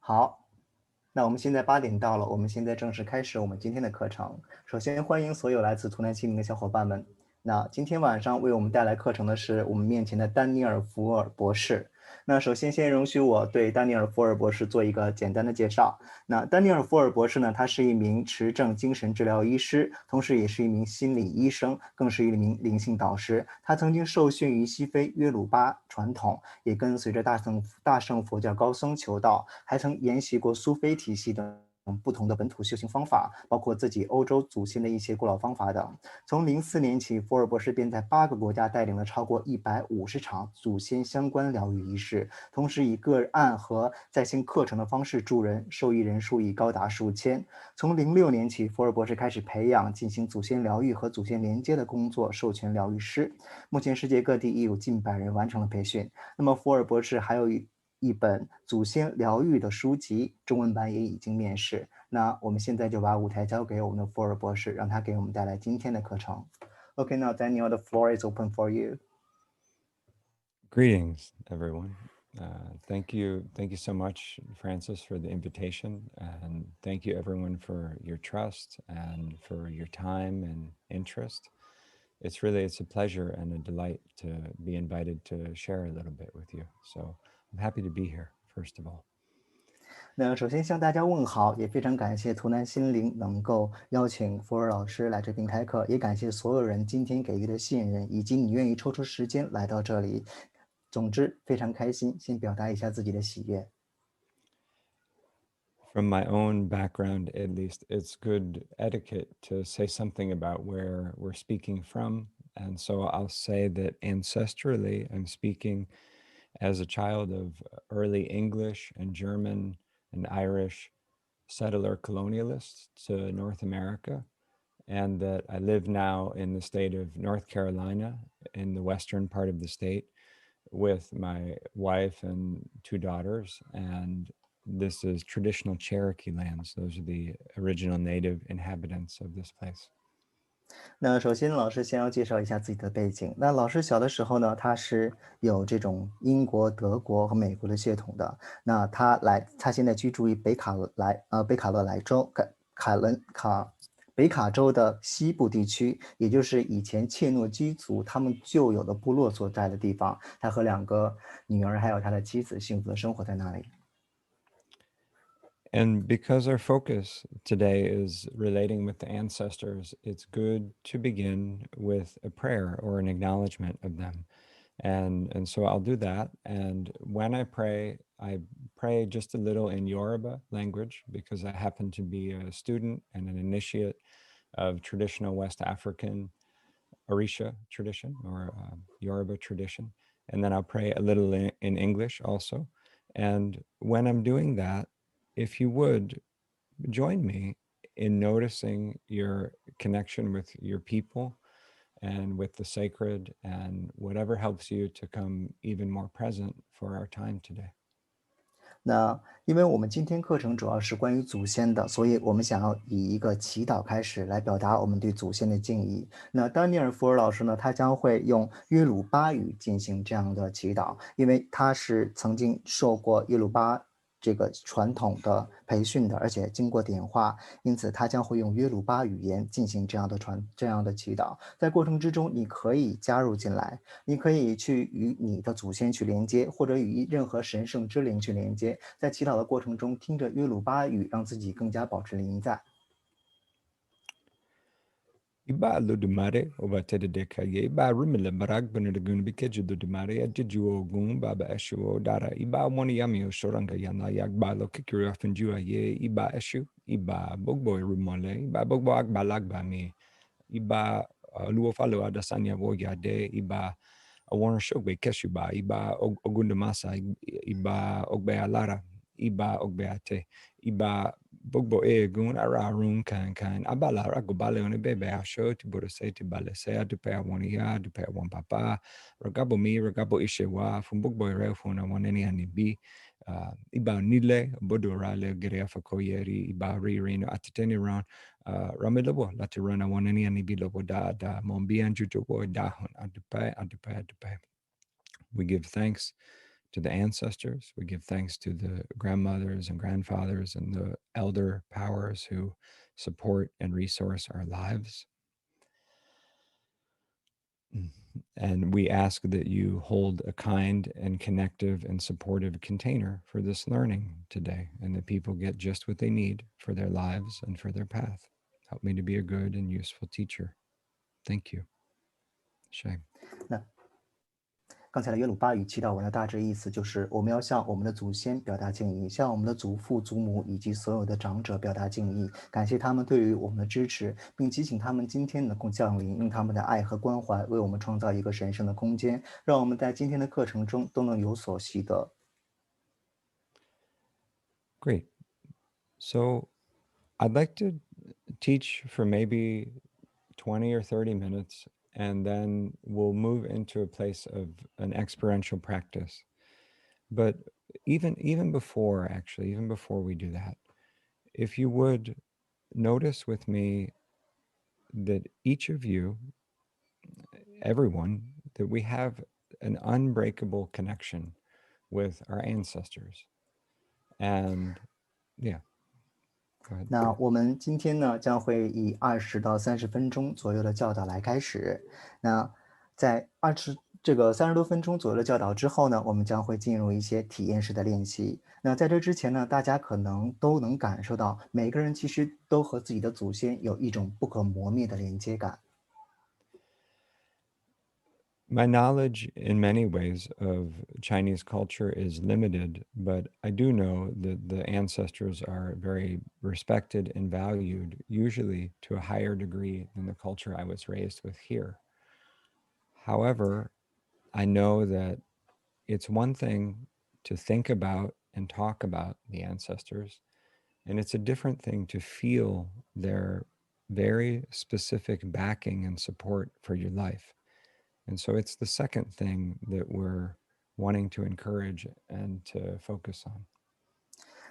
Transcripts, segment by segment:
好，那我们现在8点到了，我们现在正式开始我们今天的课程。首先欢迎所有来自图南心灵的小伙伴们。那今天晚上为我们带来课程的是我们面前的丹尼尔·福尔博士。那首先先容许我对丹尼尔·福尔博士做一个简单的介绍。那丹尼尔·福尔博士呢，他是一名持证精神治疗医师，同时也是一名心理医生，更是一名灵性导师。他曾经受训于西非约鲁巴传统，也跟随着大乘佛教高僧求道，还曾研习过苏菲体系等不同的本土修行方法，包括自己欧洲祖先的一些古老方法等。从04年起，福尔博士便在8个国家带领了超过150场祖先相关疗愈仪式，同时以个案和在线课程的方式助人，受益人数已高达数千。从06年起，福尔博士开始培养进行祖先疗愈和祖先连接的工作授权疗愈师，目前世界各地已有近100人完成了培训。那么福尔博士还有一本祖先疗愈的书籍，中文版也已经面世。那我们现在就把舞台交给我们的福尔博士，让他给我们带来今天的课程。Okay, now Daniel, the floor is open for you. Greetings, everyone. Thank you so much, Francis, for the invitation, and thank you, everyone, for your trust and for your time and interest. It's a pleasure and a delight to be invited to share a little bit with you. So I'm happy to be here, first of all. 那首先向大家问好，也非常感谢图南心灵能够邀请福尔老师来这边开课，也感谢所有人今天给予的信任，以及你愿意抽出时间来到这里。总之，非常开心，先表达一下自己的喜悦。From my own background, at least, it's good etiquette to say something about where we're speaking from. And so I'll say that ancestrally, I'm speaking as a child of early English and German and Irish settler colonialists to North America, and that I live now in the state of North Carolina, in the western part of the state, with my wife and 2 daughters. And this is traditional Cherokee lands. Those are the original native inhabitants of this place. 那首先老师先要介绍一下自己的背景。那老师小的时候呢，他是有这种英国、德国和美国的血统的。那他现在居住于北卡罗来州北卡州的西部地区，也就是以前切诺基族他们旧有的部落所在的地方。他和2个女儿还有他的妻子幸福的生活在那里。And because our focus today is relating with the ancestors, it's good to begin with a prayer or an acknowledgement of them. And so I'll do that. And when I pray just a little in Yoruba language, because I happen to be a student and an initiate of traditional West African Orisha tradition or Yoruba tradition. And then I'll pray a little in English also. And when I'm doing that, if you would join me in noticing your connection with your people and with the sacred and whatever helps you to come even more present for our time today. 那因为我们今天课程主要是关于祖先的，所以我们想要以一个祈祷开始来表达我们对祖先的敬意。那丹尼尔·福尔老师呢，他将会用约鲁巴语进行这样的祈祷，因为他是曾经受过约鲁巴这个传统的培训的，而且经过点化，因此他将会用约鲁巴语言进行这样的祈祷。在过程之中，你可以加入进来，你可以去与你的祖先去连接，或者与任何神圣之灵去连接。在祈祷的过程中，听着约鲁巴语，让自己更加保持临在。Iba Ludumare, Ovatede de Kaye, Iba Rumila Barag Benedagun Bikeju Ludumare, Adiju Ogun, Baba Eshu, Dara, Iba Waniami, Shoranga Yana, Yagba, Lokikiri of Njua Ye, Iba Eshu, Iba Bogboy Rumole, Iba Bogbo Agbalagba me, Iba Luofalo Adasanya Voyade, Iba Awana Shogbe Keshuba, Iba Ogundamasa, Iba Ogbe Alara, Iba Ogbeate, Iba Bogbo gun ara run kan abala ragobale on bebe a show to borose to balese to pay one ya to pay one papa ragabo mi ragabo ishewa from Bogbo re phone I want any be iba nile bodorale gere fa koyeri iba rino atiteni round ramilabo lati run I want any be lobo da mombi and juto boy da on to pay we give thanks to the ancestors. We give thanks to the grandmothers and grandfathers and the elder powers who support and resource our lives. And we ask that you hold a kind and connective and supportive container for this learning today, and that people get just what they need for their lives and for their path. Help me to be a good and useful teacher. Thank you. Shay. 刚才的耶鲁巴语祈祷文的大致意思就是，我们要向我们的祖先表达敬意，向我们的祖父、祖母以及所有的长者表达敬意，感谢他们对于我们的支持，并提醒他们今天能够降临，用他们的爱和关怀为我们创造一个神圣的空间，让我们在今天的课程中都能有所习得。Great. So I'd like to teach for maybe 20 or 30 minutes, and then we'll move into a place of an experiential practice. But even before we do that, if you would notice with me that each of you, everyone, that we have an unbreakable connection with our ancestors. And yeah. 那我们今天呢，将会以20到30分钟左右的教导来开始。那在30多分钟左右的教导之后呢，我们将会进入一些体验式的练习。那在这之前呢，大家可能都能感受到，每个人其实都和自己的祖先有一种不可磨灭的连接感。My knowledge in many ways of Chinese culture is limited, but I do know that the ancestors are very respected and valued, usually to a higher degree than the culture I was raised with here. However, I know that it's one thing to think about and talk about the ancestors, and it's a different thing to feel their very specific backing and support for your life. And so it's the second thing that we're wanting to encourage and to focus on.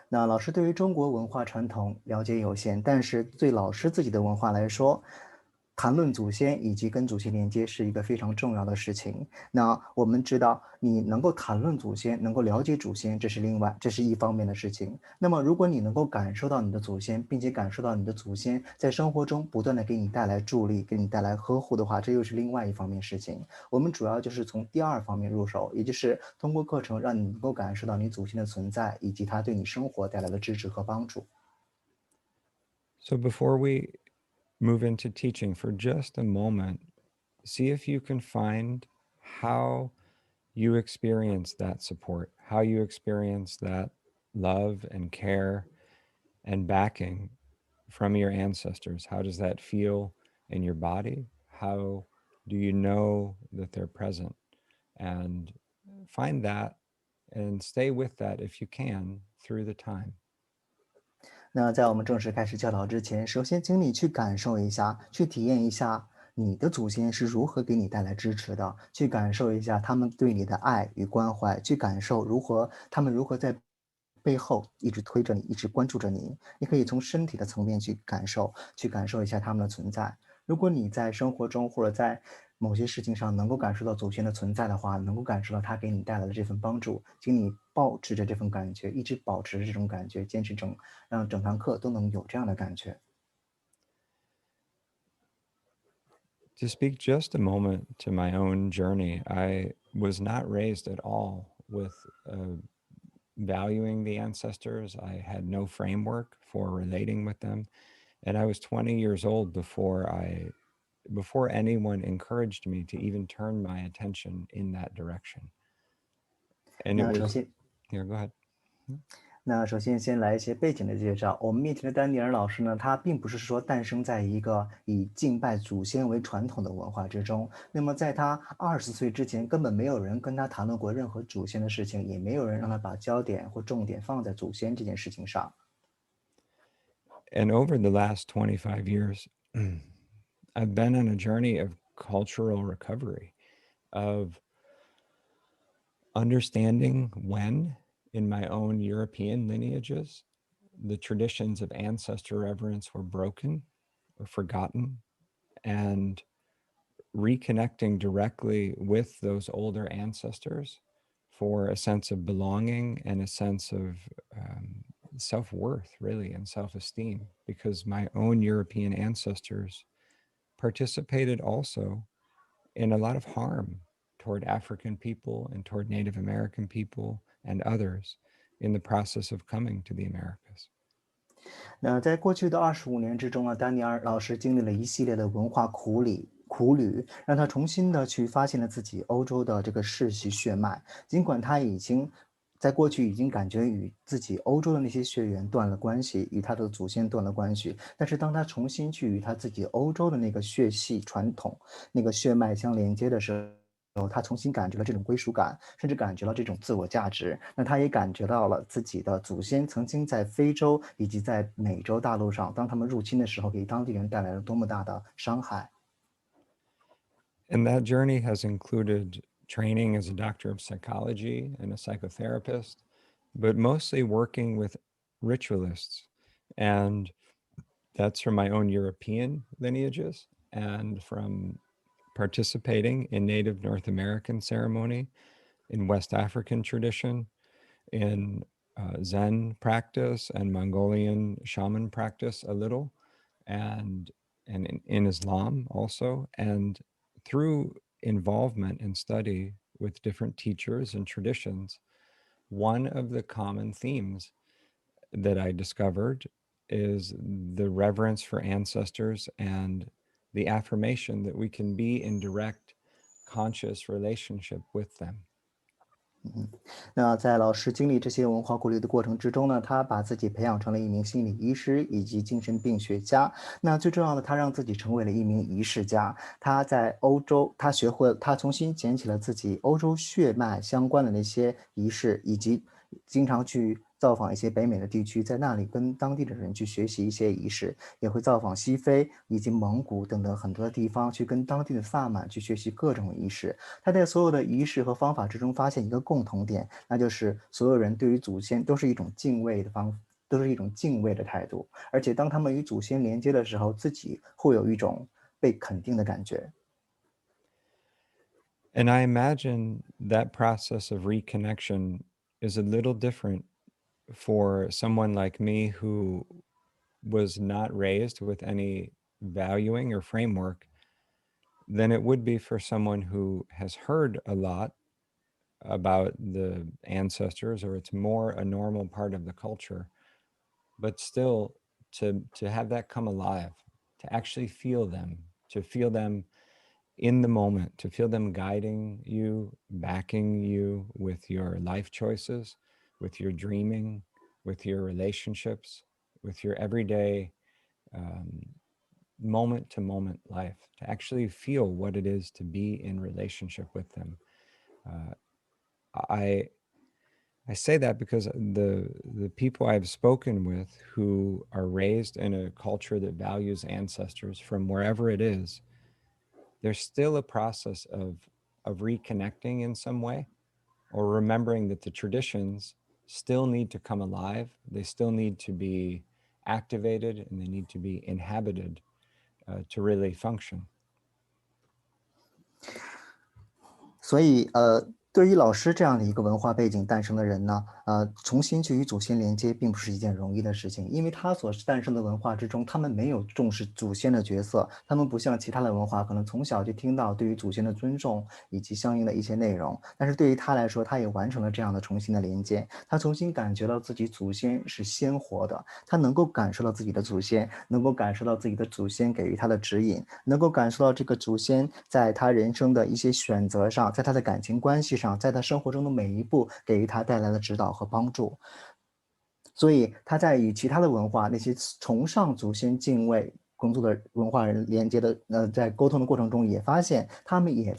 那老师对于中国文化传统了解有限，但是对老师自己的文化来说，谈论祖先以及跟祖先连接是一个非常重要的事情。那我们知道，你能够谈论祖先，能够了解祖先，这是一方面的事情。那么，如果你能够感受到你的祖先，并且感受到你的祖先在生活中不断的给你带来助力，给你带来呵护的话，这又是另外一方面事情。我们主要就是从第二方面入手，也就是通过课程让你能够感受到你祖先的存在，以及他对你生活带来的支持和帮助。So before we move into teaching, for just a moment, see if you can find how you experience that support, how you experience that love and care and backing from your ancestors. How does that feel in your body? How do you know that they're present? And find that and stay with that if you can through the time. 那在我们正式开始教导之前，首先请你去感受一下，去体验一下你的祖先是如何给你带来支持的，去感受一下他们对你的爱与关怀，去感受他们如何在背后一直推着你，一直关注着你。你可以从身体的层面去感受一下他们的存在。如果你在生活中或者在某些事情上能够感受到祖先的存在的话，能够感受到他给你带来的这份帮助，请你保持着这份感觉，一直保持着这种感觉，坚持让整堂课都能有这样的感觉。To speak just a moment to my own journey, I was not raised at all with valuing the ancestors. I had no framework for relating with them. And I was 20 years old before anyone encouraged me to even turn my attention in that direction. And it 那首 was, 先，yeah, go ahead. 那首先先来一些背景的介绍。我们面前的丹尼尔老师呢，他并不是说诞生在一个以敬拜祖先为传统的文化之中。那么在他20岁之前，根本没有人跟他谈论过任何祖先的事情，也没有人让他把焦点或重点放在祖先这件事情上。And over the last 25 years, I've been on a journey of cultural recovery, of understanding when, in my own European lineages, the traditions of ancestor reverence were broken or forgotten, and reconnecting directly with those older ancestors for a sense of belonging and a sense of self-worth, really, and self-esteem, because my own European ancestors participated also in a lot of harm toward African people and toward Native American people and others in the process of coming to the Americas. 那在过去的25年之中啊，丹尼尔老师经历了一系列的文化苦旅，让他重新的去发现了自己欧洲的这个世袭血脉。尽管他已经在过去已经感觉与自己欧洲的那些血缘断了关系，与他的祖先断了关系，但是当他重新去与他自己欧洲的那个血系传统、那个血脉相连接的时候，他重新感觉了这种归属感，甚至感觉到这种自我价值。那他也感觉到了自己的祖先曾经在非洲以及在美洲大陆上，当他们入侵的时候，给当地人带来了多么大的伤害。And that journey has included training as a doctor of psychology and a psychotherapist, but mostly working with ritualists. And that's from my own European lineages and from participating in Native North American ceremony, in West African tradition, in Zen practice and Mongolian shaman practice a little, and in Islam also. And through involvement and study with different teachers and traditions, one of the common themes that I discovered is the reverence for ancestors and the affirmation that we can be in direct, conscious relationship with them. 那在老师经历这些文化过滤的过程之中呢，他把自己培养成了一名心理医师以及精神病学家。那最重要的，他让自己成为了一名仪式家。他在欧洲，他学会，他重新捡起了自己欧洲血脉相关的那些仪式，以及经常去造访一些北美的地区，在那里跟当地的人去学习一些仪式，也会造访西非以及蒙古等等很多的地方，去跟当地的萨满去学习各种仪式。他在所有的仪式和方法之中发现一个共同点，那就是所有人对于祖先都是一种敬畏的态度，而且当他们与祖先连接的时候，自己会有一种被肯定的感觉。And I imagine that process of reconnection is a little different for someone like me who was not raised with any valuing or framework than it would be for someone who has heard a lot about the ancestors, or it's more a normal part of the culture, but still to have that come alive, to actually feel them, to feel them in the moment, to feel them guiding you, backing you with your life choices, with your dreaming, with your relationships, with your everyday moment to moment life, to actually feel what it is to be in relationship with them. I say that because the people I've spoken with who are raised in a culture that values ancestors from wherever it is, there's still a process of reconnecting in some way, or remembering that the traditions still need to come alive. They still need to be activated, and they need to be inhabited to really function. 所以，对于老师这样的一个文化背景诞生的人呢，重新去与祖先连接，并不是一件容易的事情，因为他所诞生的文化之中，他们没有重视祖先的角色，他们不像其他的文化，可能从小就听到对于祖先的尊重以及相应的一些内容。但是对于他来说，他也完成了这样的重新的连接，他重新感觉到自己祖先是鲜活的，他能够感受到自己的祖先，能够感受到自己的祖先给予他的指引，能够感受到这个祖先在他人生的一些选择上，在他的感情关系上，在他生活中的每一步给予他带来的指导和帮助。所以他在与其他的文化，那些崇尚祖先敬畏工作的文化人连接的，在沟通的过程中也发现，他们也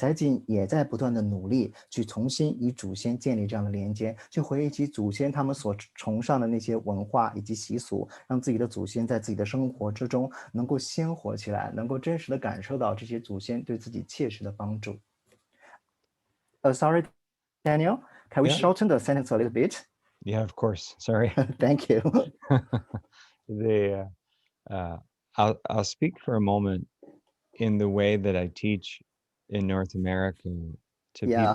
在不断的努力去重新与祖先建立这样的连接，去回忆起祖先他们所崇尚的那些文化以及习俗，让自己的祖先在自己的生活之中能够鲜活起来，能够真实的感受到这些祖先对自己切实的帮助。Sorry, Daniel, can we Yeah. shorten the sentence a little bit? Yeah, of course. Sorry. Thank you. I'll speak for a moment in the way that I teach in North America to Yeah,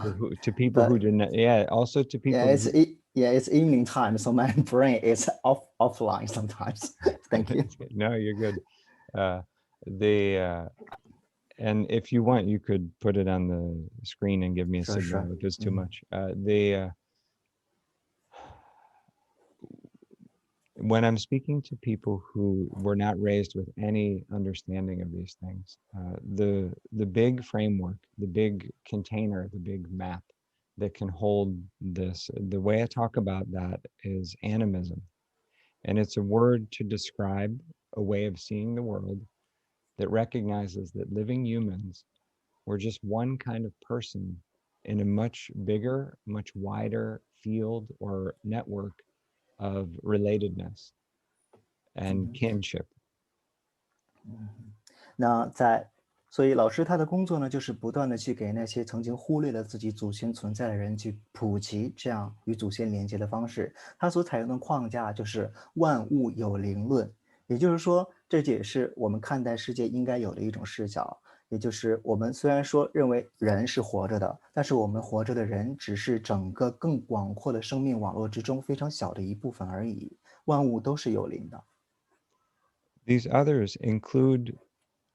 people who but didn't. Yeah, also to people. it's evening time, so my brain is offline sometimes. Thank you. No, you're good. And if you want, you could put it on the screen and give me a Sure, signal sure. if it's too much. When I'm speaking to people who were not raised with any understanding of these things, the big framework, the big container, the big map that can hold this, the way I talk about that is animism. And it's a word to describe a way of seeing the world that recognizes that living humans were just one kind of person in a much bigger, much wider field or network of relatedness and kinship. 所以老师他的工作呢，就是不断的去给那些曾经忽略了自己祖先存在的人去普及这样与祖先连接的方式。他所采用的框架就是万物有灵论，也就是说，这也是我们看待世界应该有的一种视角。也就是我们虽然说认为人是活着的，但是我们活着的人只是整个更广阔的生命网络之中非常小的一部分而已。万物都是有灵的。These others include,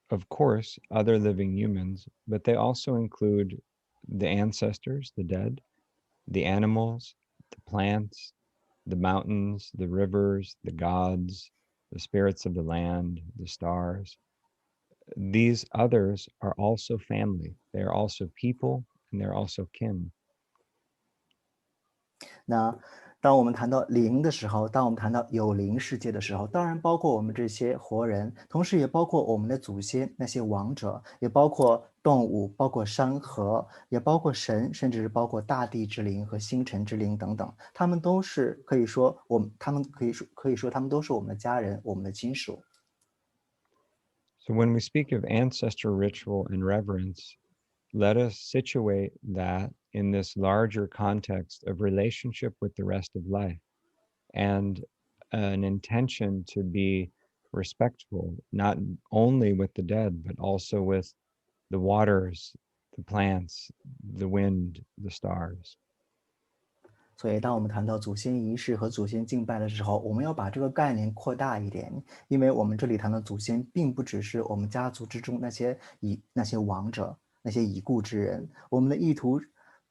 of course, other living humans, but they also include the ancestors, the dead, the animals, the plants, the mountains, the rivers, the gods, the spirits of the land, the stars. These others are also family. They are also people, and they're also kin. 那当我们谈到灵的时候，当我们谈到有灵世界的时候，当然包括我们这些活人，同时也包括我们的祖先那些亡者，也包括动物，包括山河，也包括神，甚至是包括大地之灵和星辰之灵等等，他们都是可以说他们可以说他们都是我们的家人，我们的亲属。So when we speak of ancestor ritual and reverence, let us situate that in this larger context of relationship with the rest of life and an intention to be respectful, not only with the dead, but also with the waters, the plants, the wind, the stars. 所以，当我们谈到祖先仪式和祖先敬拜的时候，我们要把这个概念扩大一点，因为我们这里谈的祖先，并不只是我们家族之中那些亡者、那些已故之人。我们的意图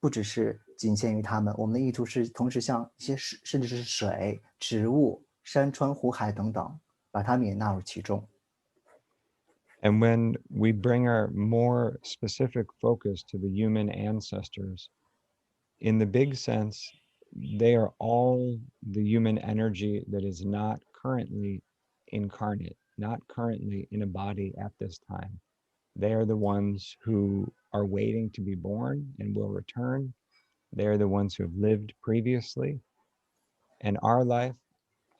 不只是仅限于他们，我们的意图是同时像一些甚至是水、植物、山川、湖海等等，把他们也纳入其中。And when we bring our more specific focus to the human ancestors, in the big sense, they are all the human energy that is not currently incarnate, not currently in a body at this time. They are the ones who are waiting to be born and will return. They are the ones who have lived previously. And our life,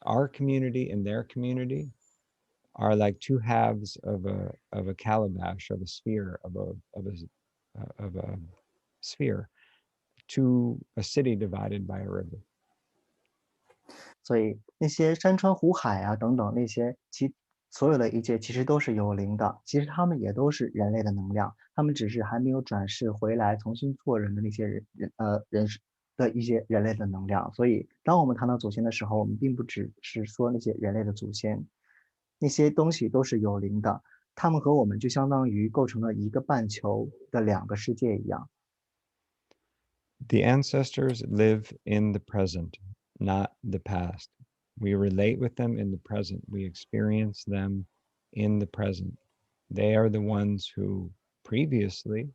our community and their community are like two halves of a calabash, of a sphere, of a sphere, to a city divided by a river. 所以那些山川湖海啊等等那些所有的一切其实都是有灵的，其实他们也都是人类的能量，他们只是还没有转世回来重新做人的那些人的一些人类的能量。所以当我们谈到祖先的时候，我们并不只是说那些人类的祖先，那些东西都是有灵的，他们和我们就相当于构成了一个半球的两个世界一样。The ancestors live in the present, not the past. We relate with them in the present. We experience them in the present. They are the ones who previously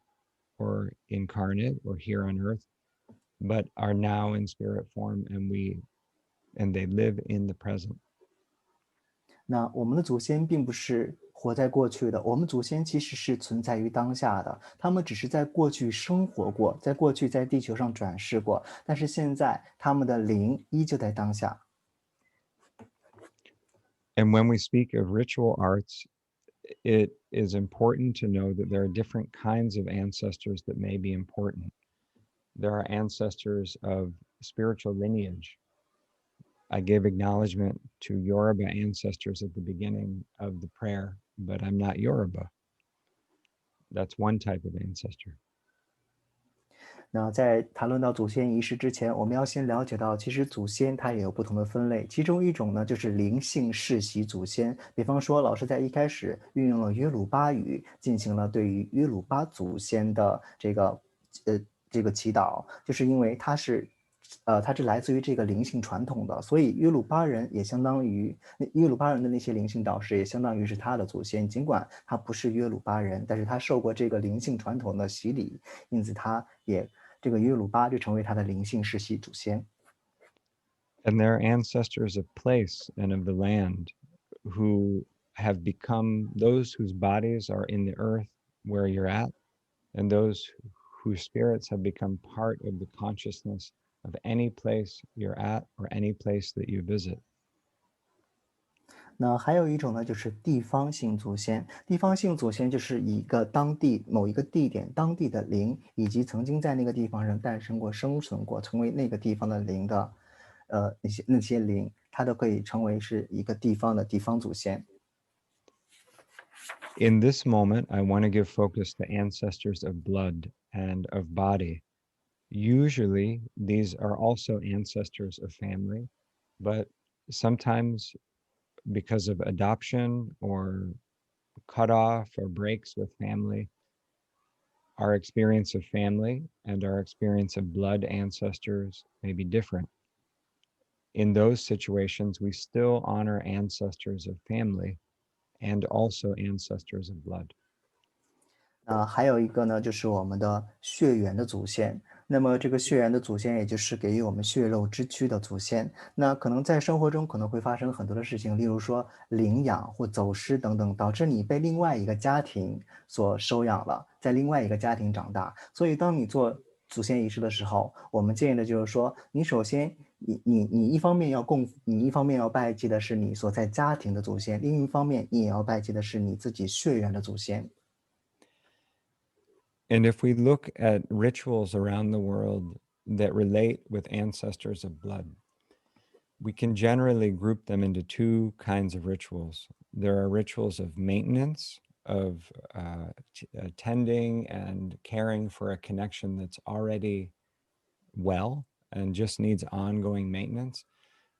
were incarnate or here on earth, but are now in spirit form, and they live in the present. 那我们的祖先并不是活在过去的，我们祖先其实是存在于当下的，他们只是在过去生活过，在过去在地球上转世过，但是现在他们的灵依旧在当下。And when we speak of ritual arts, it is important to know that there are different kinds of ancestors that may be important. There are ancestors of spiritual lineage. I gave acknowledgement to Yoruba ancestors at the beginning of the prayer, but I'm not Yoruba. That's one type of ancestor. 那在谈论到祖先仪式之前，我们要先了解到，其实祖先它也有不同的分类，其中一种呢就是灵性世袭祖先。比方说，老师在一开始运用了约鲁巴语，进行了对于约鲁巴祖先的这个祈祷，就是因为它是来自于这个灵性传统的，所以约鲁巴人也相当于约鲁巴人的那些灵性导师，也相当于是他的祖先。尽管他不是约鲁巴人，但是他受过这个灵性传统的洗礼，因此这个约鲁巴就成为他的灵性世袭祖先。And there are ancestors of place and of the land who have become those whose bodies are in the earth where you're at, and those whose spirits have become part of the consciousness of any place you're at or any place that you visit. 那还有一种呢，就是地方性祖先。地方性祖先就是一个当地某一个地点当地的灵，以及曾经在那个地方上诞生过、生存过，成为那个地方的灵的，那些灵，它都可以称为是一个地方的地方祖先。In this moment, I want to give focus to ancestors of blood and of body. Usually, these are also ancestors of family, but sometimes because of adoption or cutoff or breaks with family, our experience of family and our experience of blood ancestors may be different. In those situations, we still honor ancestors of family and also ancestors of blood. 还有一个呢，就是我们的血缘的祖先。那么这个血缘的祖先，也就是给予我们血肉之躯的祖先。那可能在生活中可能会发生很多的事情，例如说领养或走失等等，导致你被另外一个家庭所收养了，在另外一个家庭长大。所以当你做祖先仪式的时候，我们建议的就是说，你首先你一方面你一方面要拜祭的是你所在家庭的祖先，另一方面你也要拜祭的是你自己血缘的祖先。And if we look at rituals around the world that relate with ancestors of blood, we can generally group them into two kinds of rituals. There are rituals of maintenance, of tending and caring for a connection that's already well and just needs ongoing maintenance.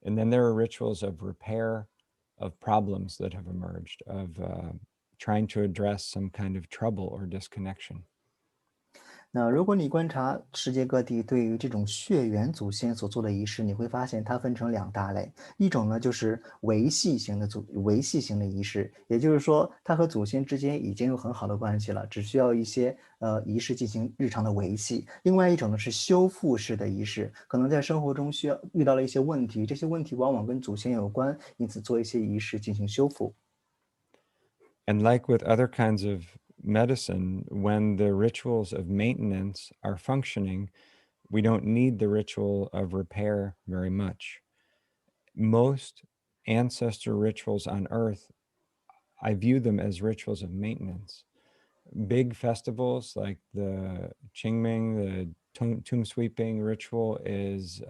And then there are rituals of repair of problems that have emerged, of trying to address some kind of trouble or disconnection. 那如果你观察世界各地对于这种血缘祖先所做的仪式，你会发现它分成两大类。一种呢就是维系型的仪式，也就是说，它和祖先之间已经有很好的关系了，只需要一些仪式进行日常的维系。另外一种呢是修复式的仪式，可能在生活中需要遇到了一些问题，这些问题往往跟祖先有关，因此做一些仪式进行修复。And like with other kinds of medicine, when the rituals of maintenance are functioning, we don't need the ritual of repair very much. Most ancestor rituals on earth, I view them as rituals of maintenance. Big festivals like the Qingming, the tomb sweeping ritual is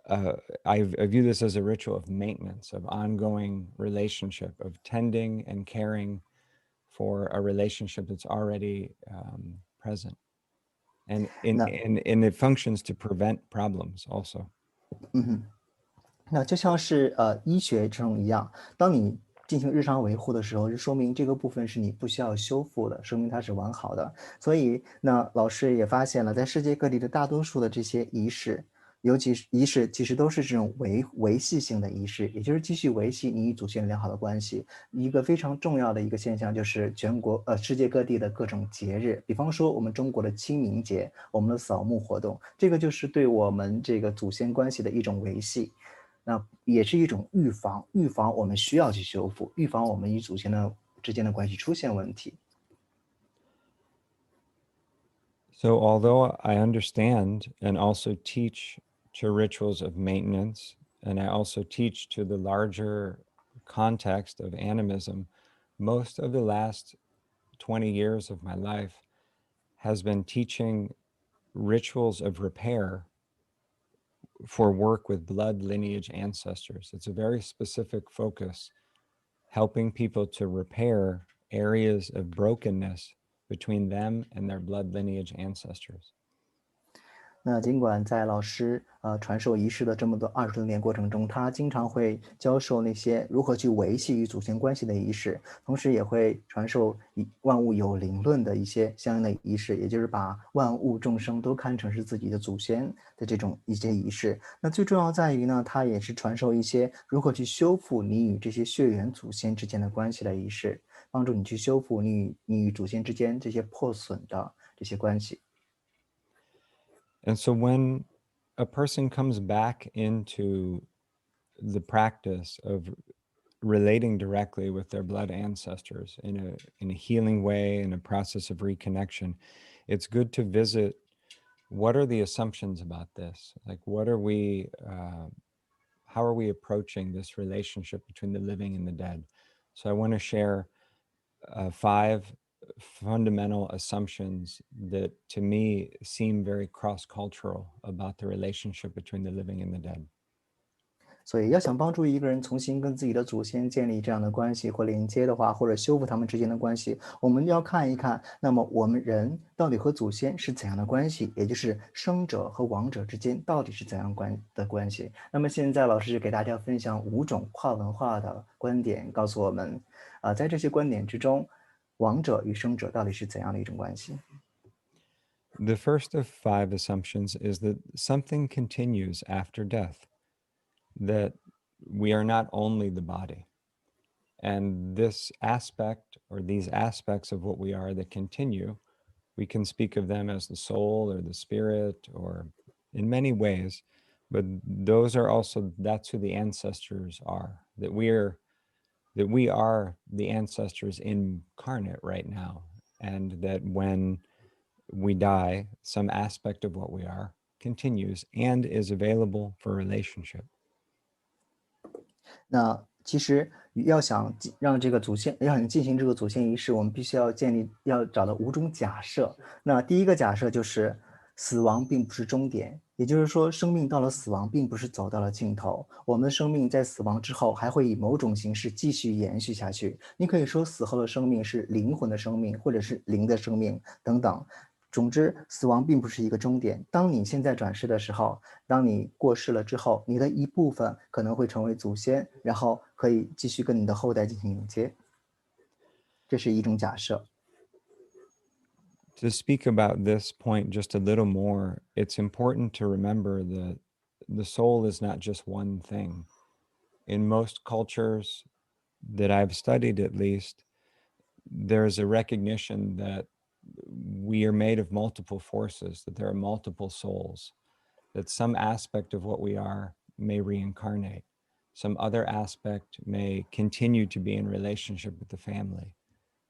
I view this as a ritual of maintenance, of ongoing relationship, of tending and caring for a relationship that's already present. And那it functions to prevent problems also. 嗯哼。那就像是医学这种一样，当你进行日常维护的时候，就说明这个部分是你不需要修复的，说明它是完好的。所以，那老师也发现了，在世界各地的大多数的这些仪式，尤其是仪式，其实都是这种维系性的仪式，也就是继续维系你与祖先良好的关系。一个非常重要的一个现象就是世界各地的各种节日，比方说我们中国的清明节，我们的扫墓活动，这个就是对我们这个祖先关系的一种维系。那也是一种预防我们需要去修复，预防我们与祖先之间的关系出现问题。So although I understand and also teach to rituals of maintenance, and I also teach to the larger context of animism, most of the last 20 years of my life has been teaching rituals of repair for work with blood lineage ancestors. It's a very specific focus, helping people to repair areas of brokenness between them and their blood lineage ancestors. 那尽管在老师传授仪式的这么多20多年过程中，他经常会教授那些如何去维系与祖先关系的仪式，同时也会传授万物有灵论的一些相应的仪式，也就是把万物众生都看成是自己的祖先的这种一些仪式。那最重要在于呢，他也是传授一些如何去修复你与这些血缘祖先之间的关系的仪式，帮助你去修复你与祖先之间这些破损的这些关系。And so when a person comes back into the practice of relating directly with their blood ancestors in a healing way, in a process of reconnection, it's good to visit what are the assumptions about this? Like, how are we approaching this relationship between the living and the dead? So I want to share 5 fundamental assumptions that to me seem very cross-cultural about the relationship between the living and the dead. 所以要想帮助一个人重新跟自己的祖先建立这样的关系或连接的话，或者修复他们之间的关系，我们要看一看，那么我们人到底和祖先是怎样的关系，也就是生者和亡者之间到底是怎样的关系。那么现在老师就给大家分享5种跨文化的观点，告诉我们，在这些观点之中，亡者与生者到底是怎样的一种关系。The first of 5 assumptions is that something continues after death, that we are not only the body. And this aspect or these aspects of what we are that continue, we can speak of them as the soul or the spirit or in many ways, but those are also, that's who the ancestors are, that we are the ancestors incarnate right now, and that when we die, some aspect of what we are continues and is available for relationship. 那其实让这个祖先让你进行这个祖先仪式，我们必须要找到5种假设。那第一个假设就是死亡并不是终点，也就是说，生命到了死亡并不是走到了尽头，我们的生命在死亡之后还会以某种形式继续延续下去。你可以说死后的生命是灵魂的生命，或者是灵的生命等等。总之，死亡并不是一个终点。当你现在转世的时候，当你过世了之后，你的一部分可能会成为祖先，然后可以继续跟你的后代进行连接。这是一种假设。To speak about this point just a little more, it's important to remember that the soul is not just one thing. In most cultures that I've studied, at least, there's a recognition that we are made of multiple forces, that there are multiple souls, that some aspect of what we are may reincarnate, some other aspect may continue to be in relationship with the family,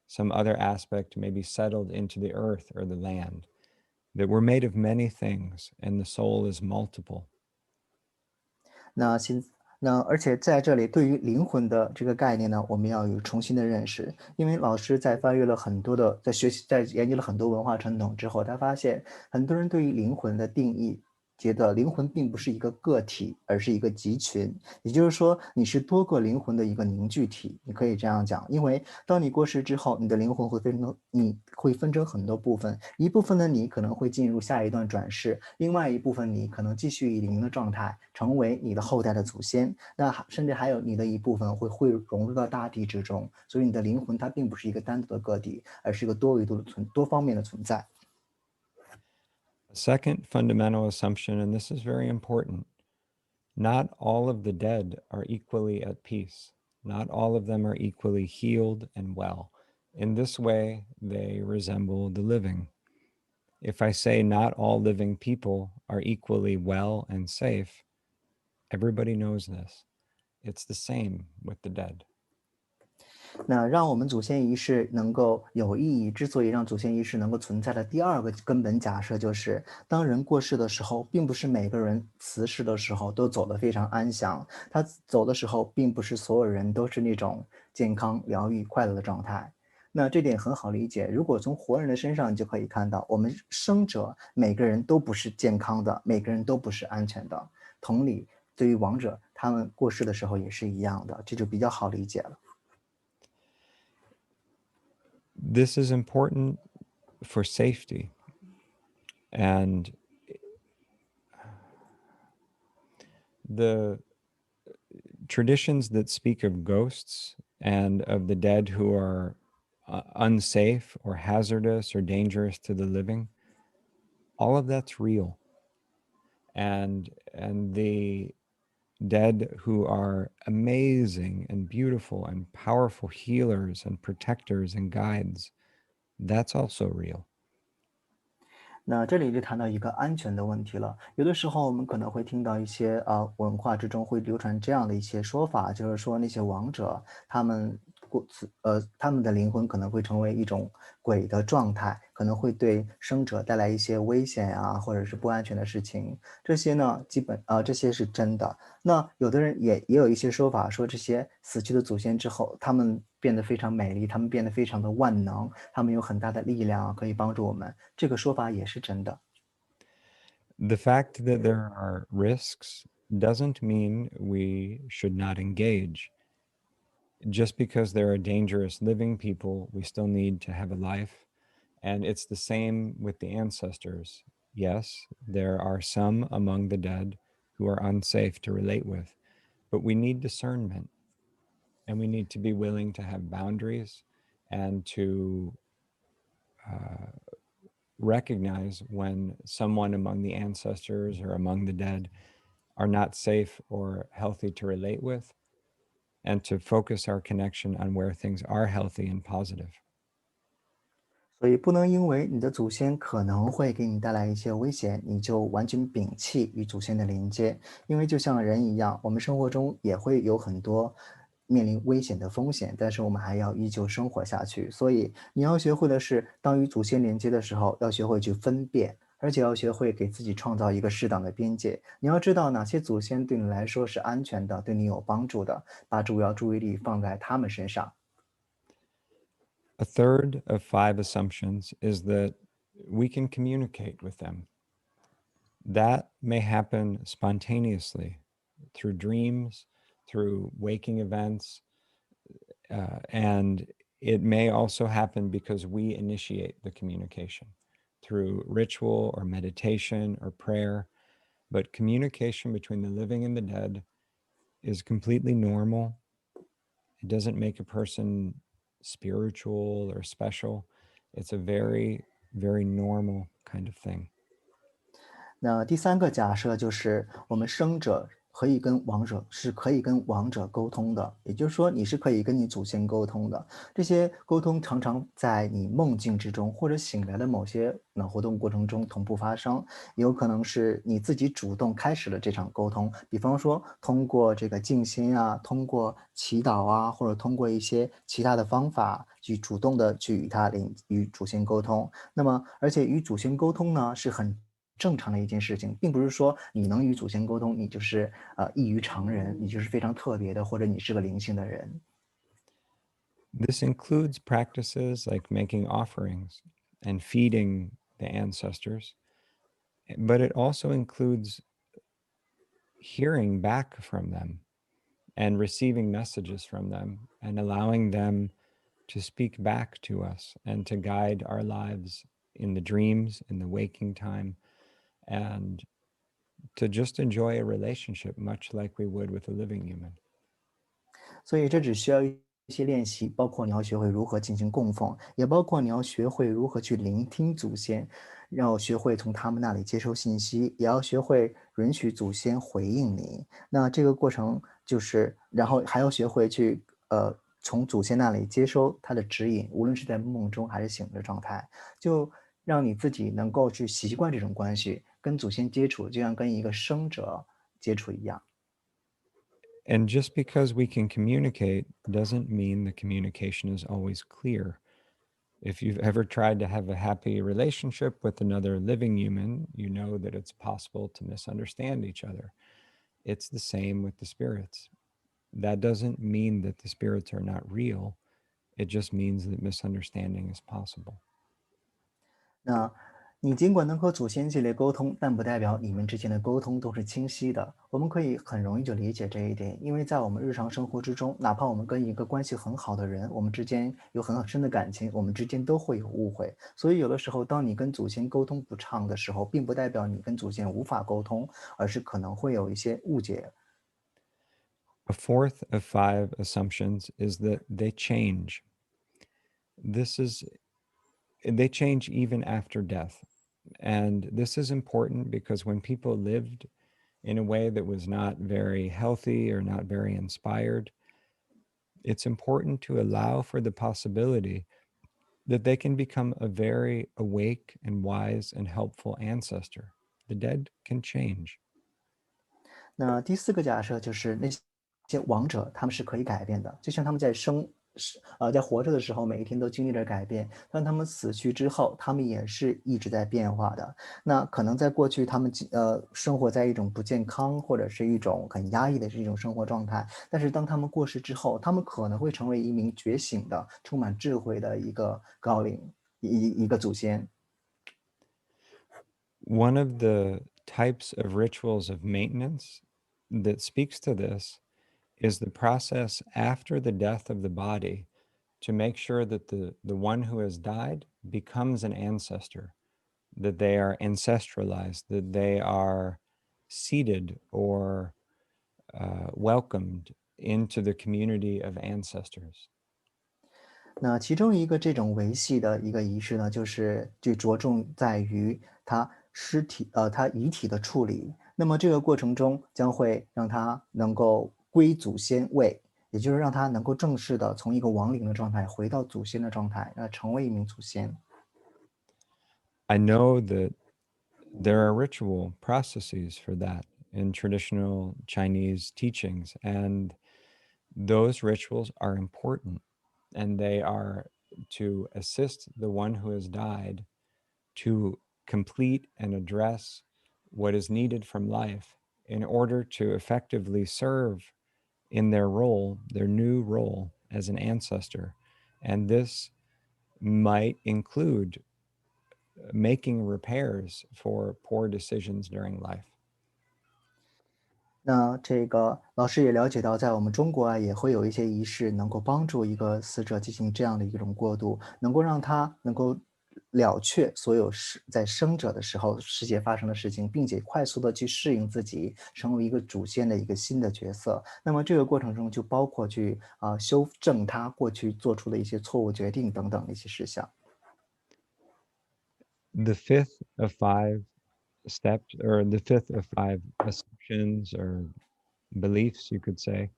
some other aspect may be settled into the earth or the land, that we're made of many things and the soul is multiple. 而且在这里对于灵魂的这个概念呢，我们要有重新的认识。因为老师在翻阅了很多的在研究了很多文化传统之后，他发现很多人对于灵魂的定义，觉得灵魂并不是一个个体，而是一个集群。也就是说，你是多个灵魂的一个凝聚体，你可以这样讲。因为当你过世之后，你的灵魂会分成很多部分，一部分的你可能会进入下一段转世，另外一部分你可能继续以灵的状态成为你的后代的祖先。那甚至还有你的一部分会融入到大地之中，所以你的灵魂它并不是一个单独的个体，而是一个多方面的存在。A second fundamental assumption, and this is very important, not all of the dead are equally at peace. Not all of them are equally healed and well. In this way, they resemble the living. If I say not all living people are equally well and safe, everybody knows this. It's the same with the dead. 那让我们祖先仪式能够有意义，之所以让祖先仪式能够存在的第二个根本假设就是，当人过世的时候，并不是每个人辞世的时候都走得非常安详，他走的时候，并不是所有人都是那种健康、疗愈、快乐的状态。那这点很好理解，如果从活人的身上，你就可以看到，我们生者每个人都不是健康的，每个人都不是安全的。同理，对于亡者，他们过世的时候也是一样的，这就比较好理解了。This is important for safety. And the traditions that speak of ghosts and of the dead who are unsafe or hazardous or dangerous to the living, all of that's real. And the dead who are amazing and beautiful and powerful healers and protectors and guides, that's also real. 那这里就谈到一个安全的问题了。有的时候我们可能会听到一些文化之中会流传这样的一些说法，就是说那些亡者他们的灵魂可能会成为一种鬼的状态，可能会对生者带来一些危险啊，或者是不安全的事情。这些呢，这些是真的。那有的人也有一些说法说，这些死去的祖先之后，他们变得非常美丽，他们变得非常的万能，他们有很大的力量可以帮助我们。这个说法也是真的。The fact that there are risks doesn't mean we should not engage. Just because there are dangerous living people, we still need to have a life. And it's the same with the ancestors. Yes, there are some among the dead who are unsafe to relate with, but we need discernment, and we need to be willing to have boundaries and to recognize when someone among the ancestors or among the dead are not safe or healthy to relate with, and to focus our connection on where things are healthy and positive. 所以不能因为你的祖先可能会给你带来一些危险，你就完全摒弃与祖先的连接。因为就像人一样，我们生活中也会有很多面临危险的风险，但是我们还要依旧生活下去。所以你要学会的是，当与祖先连接的时候，要学会去分辨，而且要学会给自己创造一个适当的边界。你要知道哪些祖先对你来说是安全的，对你有帮助的，把主要注意力放在他们身上。A third of 5 assumptions is that we can communicate with them. That may happen spontaneously through dreams, through waking events, and it may also happen because we initiate the communication through ritual or meditation or prayer. But communication between the living and the dead is completely normal. It doesn't make a person spiritual or special. It's a very, very normal kind of thing. 那第三个假设就是我们生者可以跟亡者沟通的，也就是说你是可以跟你祖先沟通的。这些沟通常常在你梦境之中或者醒来的某些活动过程中同步发生，也有可能是你自己主动开始了这场沟通。比方说通过这个静心啊，通过祈祷啊，或者通过一些其他的方法去主动的去与祖先沟通。那么而且与祖先沟通呢是很正常的一件事情，并不是说你能与祖先沟通，你就是异于常人，你就是非常特别的，或者你是个灵性的人。This includes practices like making offerings and feeding the ancestors, but it also includes hearing back from them and receiving messages from them and allowing them to speak back to us and to guide our lives in the dreams, in the waking time, and to just enjoy a relationship much like we would with a living human. 所以这只需要一些练习，包括你要学会如何进行供奉，也包括你要学会如何去聆听祖先，要学会从他们那里接收信息，也要学会允许祖先回应你。那这个过程就是，然后还要学会去从祖先那里接收他的指引，无论是在梦中还是醒着状态，就让你自己能够去习惯这种关系，跟祖先接触，就像跟一个生者接触一样。And just because we can communicate doesn't mean the communication is always clear. If you've ever tried to have a happy relationship with another living human, you know that it's possible to misunderstand each other. It's the same with the spirits. That doesn't mean that the spirits are not real. It just means that misunderstanding is possible. 那你尽管能和祖先建立沟通，但不代表你们之间的沟通都是清晰的。我们可以很容易就理解这一点，因为在我们日常生活之中，哪怕我们跟一个关系很好的人，我们之间有很深的感情，我们之间都会有误会。所以有的时候，当你跟祖先沟通不畅的时候，并不代表你跟祖先无法沟通，而是可能会有一些误解 A fourth of 5 assumptions is that they change. They change even after death. And this is important because when people lived in a way that was not very healthy or not very inspired, it's important to allow for the possibility that they can become a very awake and wise and helpful ancestor. The dead can change. 那第四个假设就是那些亡者，他们是可以改变的，就像他们在活着的时候，每一天都经历着改变，当他们死去之后，他们也是一直在变化的。那可能在过去，他们生活在一种不健康或者是一种很压抑的这种生活状态，但是当他们过世之后，他们可能会成为一名觉醒的、充满智慧的一个高龄，一个祖先。One of the types of rituals of maintenance that speaks to this is the process after the death of the body to make sure that the one who has died becomes an ancestor, that they are ancestralized, that they are seated or welcomed into the community of ancestors. 那其中一个这种维系的一个仪式呢，就着重在于他遗体的处理。那么这个过程中将会让他能够归祖先位，也就是让他能够正式的从一个亡灵的状态回到祖先的状态，成为一名祖先。I know that there are ritual processes for that in traditional Chinese teachings, and those rituals are important, and they are to assist the one who has died to complete and address what is needed from life in order to effectively serve in their role, their new role as an ancestor. And this might include making repairs for poor decisions during life. 那这个老师也了解到，在我们中国啊，也会有一些仪式能够帮助一个死者进行这样的一种过渡，能够让他能够了却所有在生者的时候世界发生的事情，并且快速的去适应自己，成为一个祖先的一个新的角色。那么这个过程中就包括去修正他过去做出的一些错误决定等等的一些事项。The fifth of 5 steps, or the fifth of 5 assumptions or beliefs, you could say,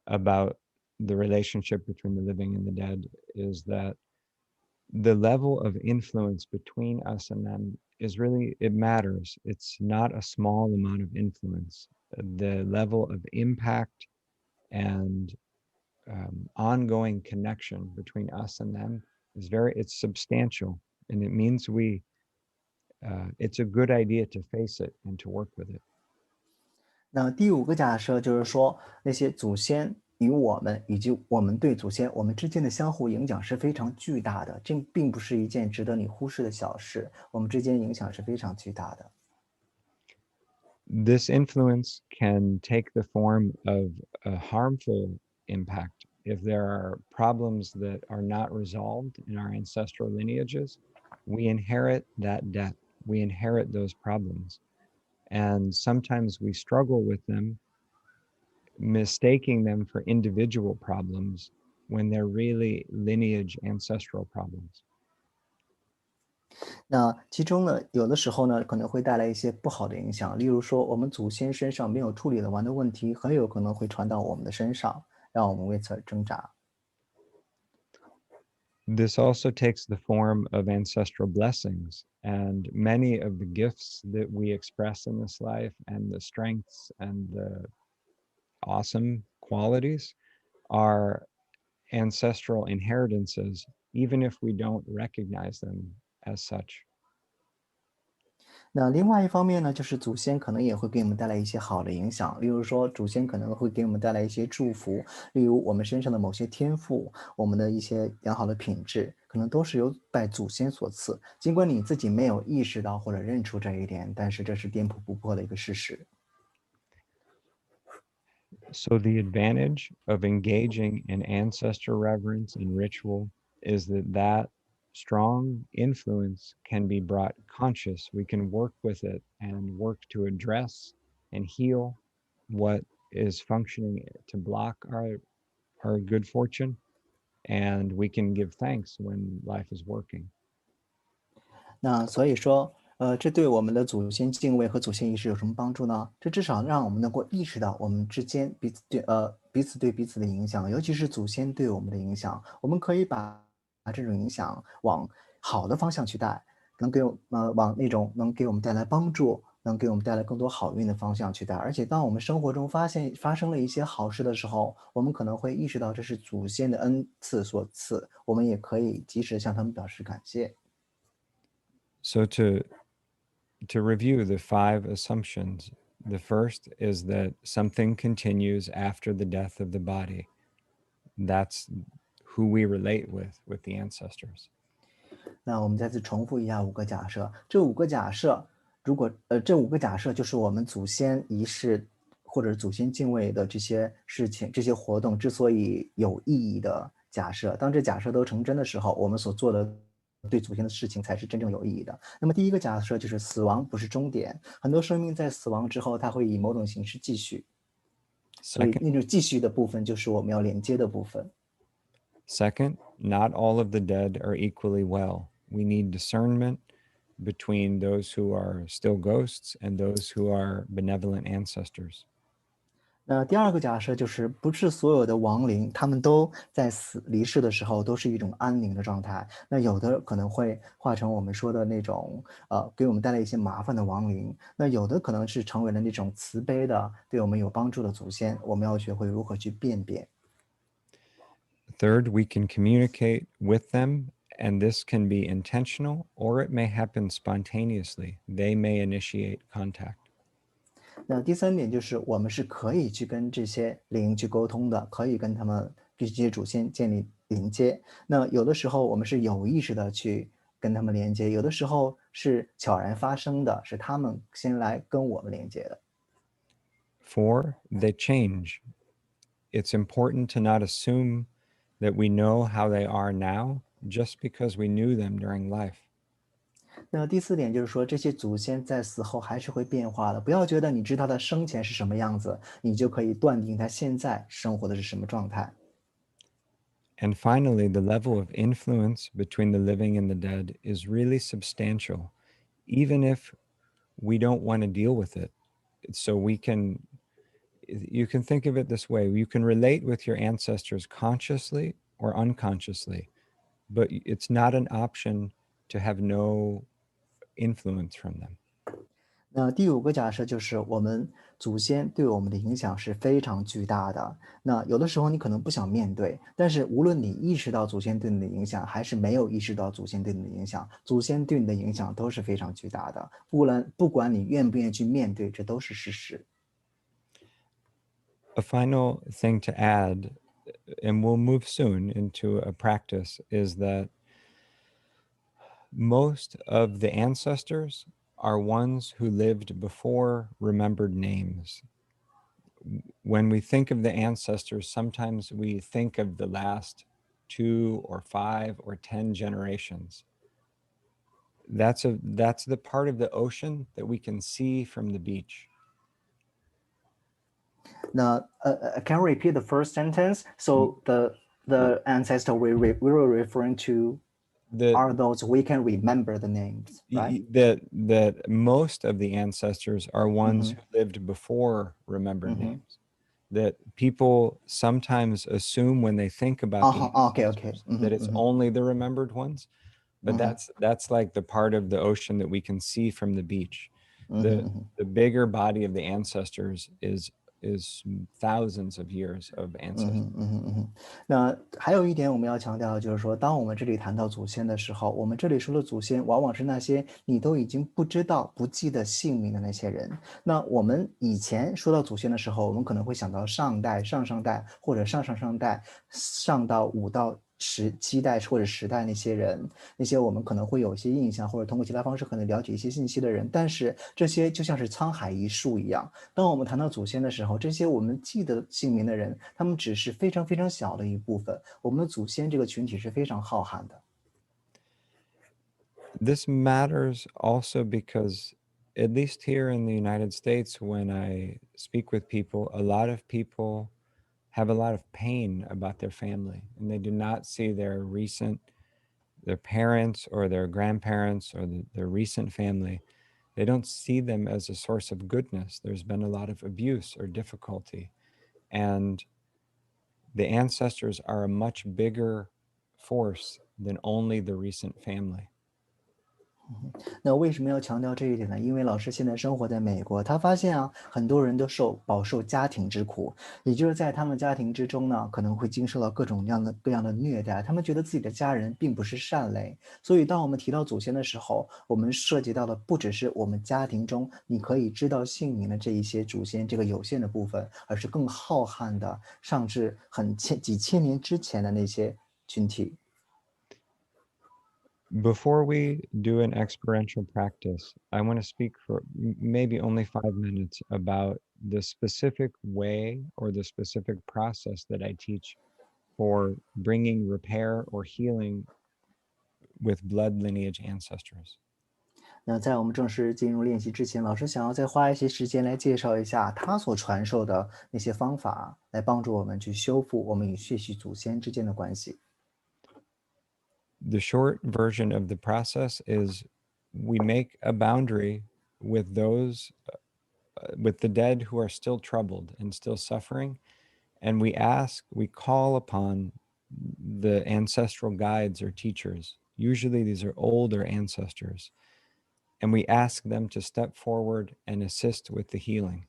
about the relationship between the living and the dead is that the level of influence between us and them is really, it matters. It's not a small amount of influence. The level of impact and ongoing connection between us and them is it's substantial, and it means it's a good idea to face it and to work with it. 那第五个假设就是说，那些祖先与我们以及我们对祖先我们之间的相互影响是非常巨大的，这并不是一件值得你忽视的小事，我们之间影响是非常巨大的。This influence can take the form of a harmful impact. If there are problems that are not resolved in our ancestral lineages, we inherit that debt. We inherit those problems. And sometimes we struggle with them, mistaking them for individual problems when they're really lineage ancestral problems. 那其中呢，有的时候呢，可能会带来一些不好的影响，例如说，我们祖先身上没有处理得完的问题，很有可能会传到我们的身上，让我们为此而挣扎。This also takes the form of ancestral blessings, and many of the gifts that we express in this life and the strengths and the awesome qualities are ancestral inheritances, even if we don't recognize them as such. 那另外一方面呢，就是祖先可能也会给我们带来一些好的影响，例如说，祖先可能会给我们带来一些祝福，例如我们身上的某些天赋，我们的一些良好的品质，可能都是由拜祖先所赐。尽管你自己没有意识到或者认出这一点，但是这是颠扑不破的一个事实。So the advantage of engaging in ancestor reverence and ritual is that strong influence can be brought conscious. We can work with it and work to address and heal what is functioning to block our good fortune, and we can give thanks when life is working. 那所以说，这对我们的祖先敬畏和祖先仪式有什么帮助呢？这至少让我们能够意识到我们之间彼此对彼此的影响，尤其是祖先对我们的影响。我们可以把这种影响往好的方向去带，往那种能给我们带来帮助，能给我们带来更多好运的方向去带。而且当我们生活中发生了一些好事的时候，我们可能会意识到这是祖先的恩赐所赐，我们也可以及时向他们表示感谢。So to review the 5 assumptions, the first is that something continues after the death of the body. That's who we relate with the ancestors. 那我们再次重复一下5个假设。这5个假设，这5个假设就是我们祖先仪式或者祖先敬畏的这些事情、这些活动之所以有意义的假设。当这假设都成真的时候，我们所做的对祖先的事情才是真正有意义的。那么第一个假设就是死亡不是终点，很多生命在死亡之后，它会以某种形式继续。所以那种继续的部分就是我们要连接的部分。Second, not all of the dead are equally well. We need discernment between those who are still ghosts and those who are benevolent ancestors. 那第2个假设就是，不是所有的亡灵，他们都在离世的时候都是一种安宁的状态。那有的可能会化成我们说的那种，给我们带来一些麻烦的亡灵。那有的可能是成为了那种慈悲的、对我们有帮助的祖先。我们要学会如何去辨别。Third, we can communicate with them, and this can be intentional, or it may happen spontaneously. They may initiate contact. 那第3点就是，我们是可以去跟这些灵去沟通的，可以跟这些祖先建立连接。那有的时候我们是有意识的去跟他们连接，有的时候是悄然发生的，是他们先来跟我们连接的。4, they change. It's important to not assume that we know how they are now just because we knew them during life. 那第4点就是说，这些祖先在死后还是会变化的，不要觉得你知道他生前是什么样子，你就可以断定他现在生活的是什么状态。And finally, the level of influence between the living and the dead is really substantial, even if we don't want to deal with it. So you can think of it this way. You can relate with your ancestors consciously or unconsciously, but it's not an option to have no influence from them. 那第5个假设就是，我们祖先对我们的影响是非常巨大的。那有的时候你可能不想面对，但是无论你意识到祖先对你的影响，还是没有意识到祖先对你的影响，祖先对你的影响都是非常巨大的。不管你愿不愿意去面对，这都是事实。A final thing to add, and we'll move soon into a practice, is that most of the ancestors are ones who lived before remembered names. When we think of the ancestors, sometimes we think of the last 2 or 5 or 10 generations. That's the part of the ocean that we can see from the beach. Now, can you repeat the first sentence? So the ancestor we were referring to are those we can remember the names, right? That most of the ancestors are ones who lived before remembered names. That people sometimes assume when they think about the ancestors that it's only the remembered ones, but that's like the part of the ocean that we can see from the beach. The bigger body of the ancestors is thousands of years of ancestors. 那还有一点我们要强调，就是说，当我们这里谈到祖先的时候，我们这里说的祖先，往往是那些你都已经不知道、不记得姓名的那些人。那我们以前说到祖先的时候，我们可能会想到上代、上上代或者上上上代，上到5到7代或者10代那些人，那些我们可能会有一些印象，或者通过其他方式可能了解一些信息的人。但是这些就像是沧海一粟一样，当我们谈到祖先的时候，这些我们记得姓名的人，他们只是非常非常小的一部分。我们的祖先这个群体是非常浩瀚的。This matters also because at least here in the United States, when I speak with people, a lot of people have a lot of pain about their family, and they do not see their parents or their grandparents or their recent family. They don't see them as a source of goodness. There's been a lot of abuse or difficulty. And the ancestors are a much bigger force than only the recent family. 那为什么要强调这一点呢？因为老师现在生活在美国，他发现啊，很多人都饱受家庭之苦，也就是在他们家庭之中呢，可能会经受到各样的虐待，他们觉得自己的家人并不是善类。所以，当我们提到祖先的时候，我们涉及到的不只是我们家庭中你可以知道姓名的这一些祖先这个有限的部分，而是更浩瀚的，上至几千年之前的那些群体。Before we do an experiential practice, I want to speak for maybe only 5 minutes about the specific way or the specific process that I teach for bringing repair or healing with blood lineage ancestors. 那在我们正式进入练习之前，老师想要再花一些时间来介绍一下他所传授的那些方法，来帮助我们去修复我们与血系祖先之间的关系。The short version of the process is we make a boundary with those, with the dead who are still troubled and still suffering. And we call upon the ancestral guides or teachers. Usually these are older ancestors. And we ask them to step forward and assist with the healing.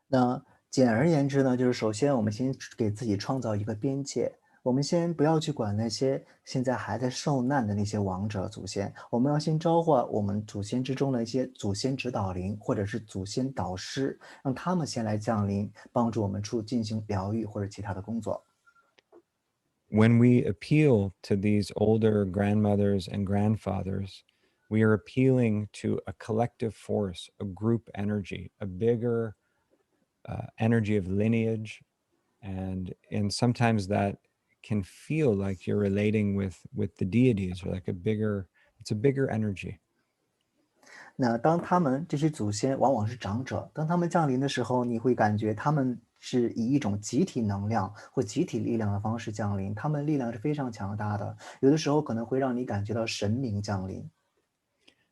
那简而言之呢，就是首先我们先给自己创造一个边界，我们先不要去管那些现在还在受难的那些亡者祖先，我们要先召唤我们祖先之中的一些祖先指导灵或者是祖先导师，让他们先来降临，帮助我们进行疗愈或者其他的工作。When we appeal to these older grandmothers and grandfathers, we are appealing to a collective force, a group energy, a bigger energy of lineage, and sometimes that can feel like you're relating with the deities, or like it's a bigger energy. 那当他们这些祖先往往是长者，当他们降临的时候，你会感觉他们是以一种集体能量或集体力量的方式降临，他们力量是非常强大的，有的时候可能会让你感觉到神明降临。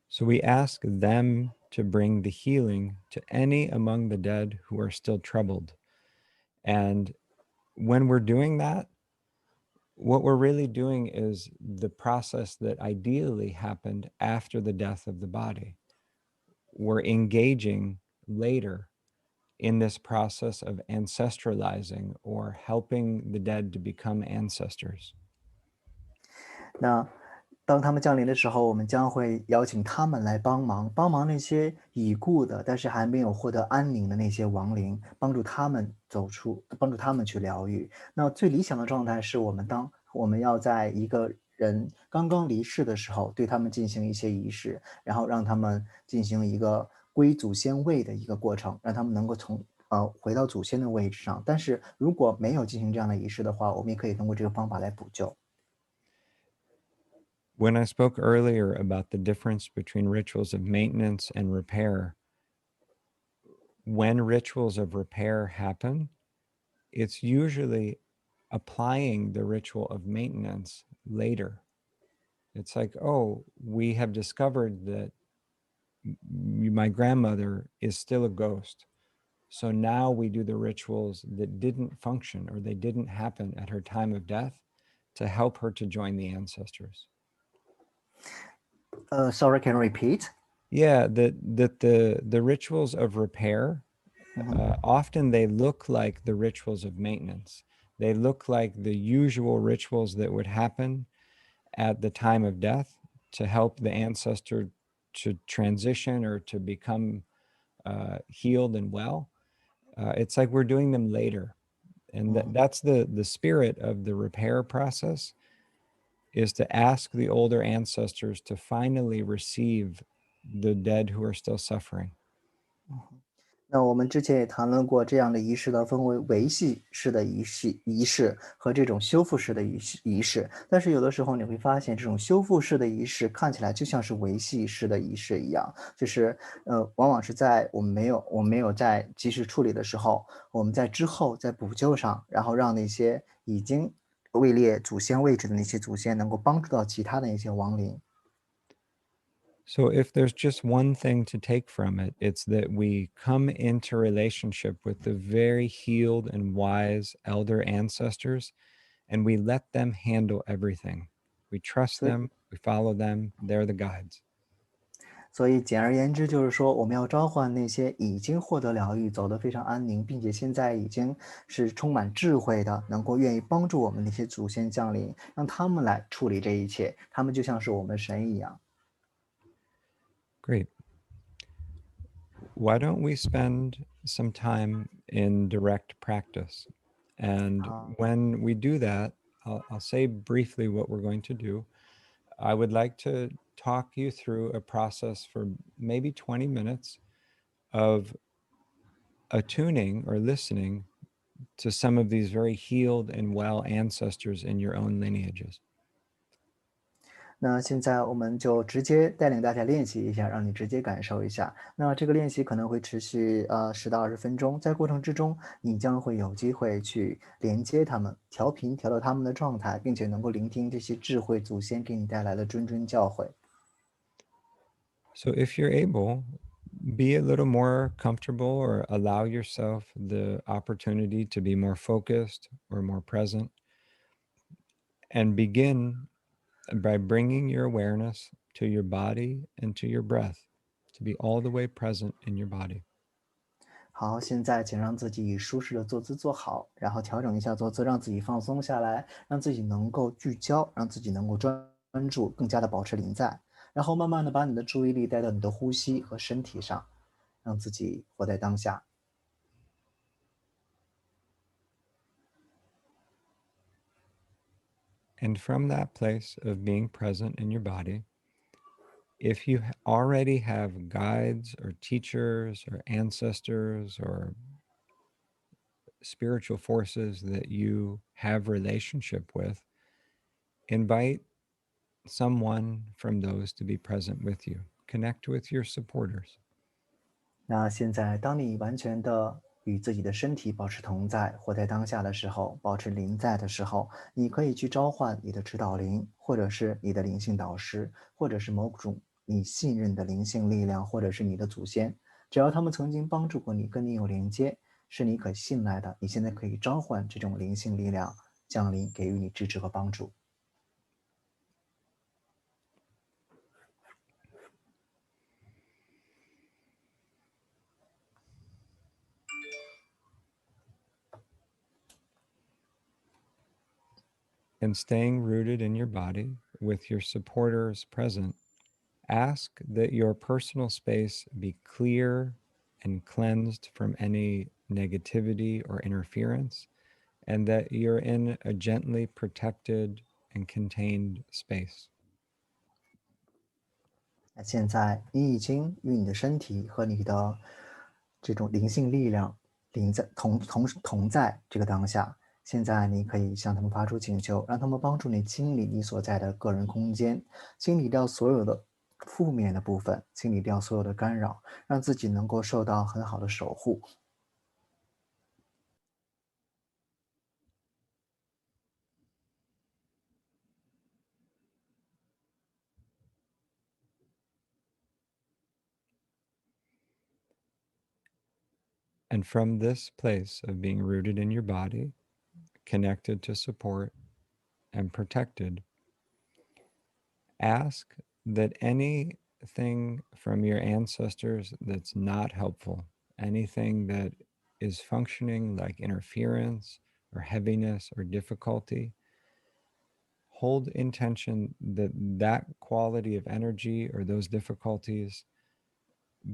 So we ask them to bring the healing to any among the dead who are still troubled. And when we're doing that, what we're really doing is the process that ideally happened after the death of the body. We're engaging later in this process of ancestralizing or helping the dead to become ancestors. 那当他们降临的时候，我们将会邀请他们来帮忙那些已故的，但是还没有获得安宁的那些亡灵，帮助他们帮助他们去疗愈。那最理想的状态是我们要在一个人刚刚离世的时候，对他们进行一些仪式，然后让他们进行一个归祖先位的一个过程，让他们能够回到祖先的位置上。但是如果没有进行这样的仪式的话，我们也可以通过这个方法来补救。When I spoke earlier about the difference between rituals of maintenance and repair, when rituals of repair happen, it's usually applying the ritual of maintenance later. It's like, oh, we have discovered that my grandmother is still a ghost. So now we do the rituals that didn't function or they didn't happen at her time of death to help her to join the ancestors. Sorry, can you repeat? Yeah, the rituals of repair, often they look like the rituals of maintenance. They look like the usual rituals that would happen at the time of death to help the ancestor to transition or to become healed and well. It's like we're doing them later. And that's the spirit of the repair process, is to ask the older ancestors to finally receive the dead who are still suffering. 那我们之前也谈论过，这样的仪式呢，分为维系式的仪式和这种修复式的仪式。但是有的时候你会发现，这种修复式的仪式看起来就像是维系式的仪式一样，就是往往是在我们没有在及时处理的时候，我们在之后在补救上，然后让那些已经位列祖先位置的那些祖先能够帮助到其他的一些亡灵。So, if there's just one thing to take from it, it's that we come into relationship with the very healed and wise elder ancestors, and we let them handle everything. We trust 所以 them, we follow them, they're the guides. 所以简而言之，就是说我们要召唤那些已经获得疗愈、走得非常安宁，并且现在已经是充满智慧的，能够愿意帮助我们那些祖先降临，让他们来处理这一切。他们就像是我们神一样。Great. Why don't we spend some time in direct practice? And 好，when we do that, I'll say briefly what we're going to do. I would like to talk you through a process for maybe 20 minutes of attuning or listening to some of these very healed and well ancestors in your own lineages. 那现在我们就直接带领大家练习一下，让你直接感受一下。那这个练习可能会持续10到20分钟，在过程之中，你将会有机会去连接他们，调频调到他们的状态，并且能够聆听这些智慧祖先给你带来的谆谆教诲。So, if you're able, be a little more comfortable or allow yourself the opportunity to be more focused or more present, and begin by bringing your awareness to your body and to your breath, to be all the way present in your body. 好，现在请让自己以舒适的坐姿坐好，然后调整一下坐姿，让自己放松下来，让自己能够聚焦，让自己能够专注，更加的保持临在。然后慢慢的把你的注意力带到你的呼吸和身体上，让自己活在当下。And from that place of being present in your body, if you already have guides or teachers or ancestors or spiritual forces that you have relationship with, invite someone from those to be present with you. Connect with your supporters. 那现在，当你完全的与自己的身体保持同在，活在当下的时候，保持临在的时候，你可以去召唤你的指导灵，或者是你的灵性导师，或者是某种你信任的灵性力量，或者是你的祖先。只要他们曾经帮助过你，跟你有连接，是你可信赖的，你现在可以召唤这种灵性力量降临，给予你支持和帮助。And staying rooted in your body with your supporters present, ask that your personal space be clear and cleansed from any negativity or interference, and that you're in a gently protected and contained space. 那现在你已经与你的身体和你的这种灵性力量同在这个当下。现在你可以向他们发出请求，让他们帮助你清理你所在的个人空间，清理掉所有的负面的部分，清理掉所有的干扰，让自己能够受到很好的守护。And from this place of being rooted in your body, connected to support and protected, ask that anything from your ancestors that's not helpful, anything that is functioning like interference or heaviness or difficulty, hold intention that that quality of energy or those difficulties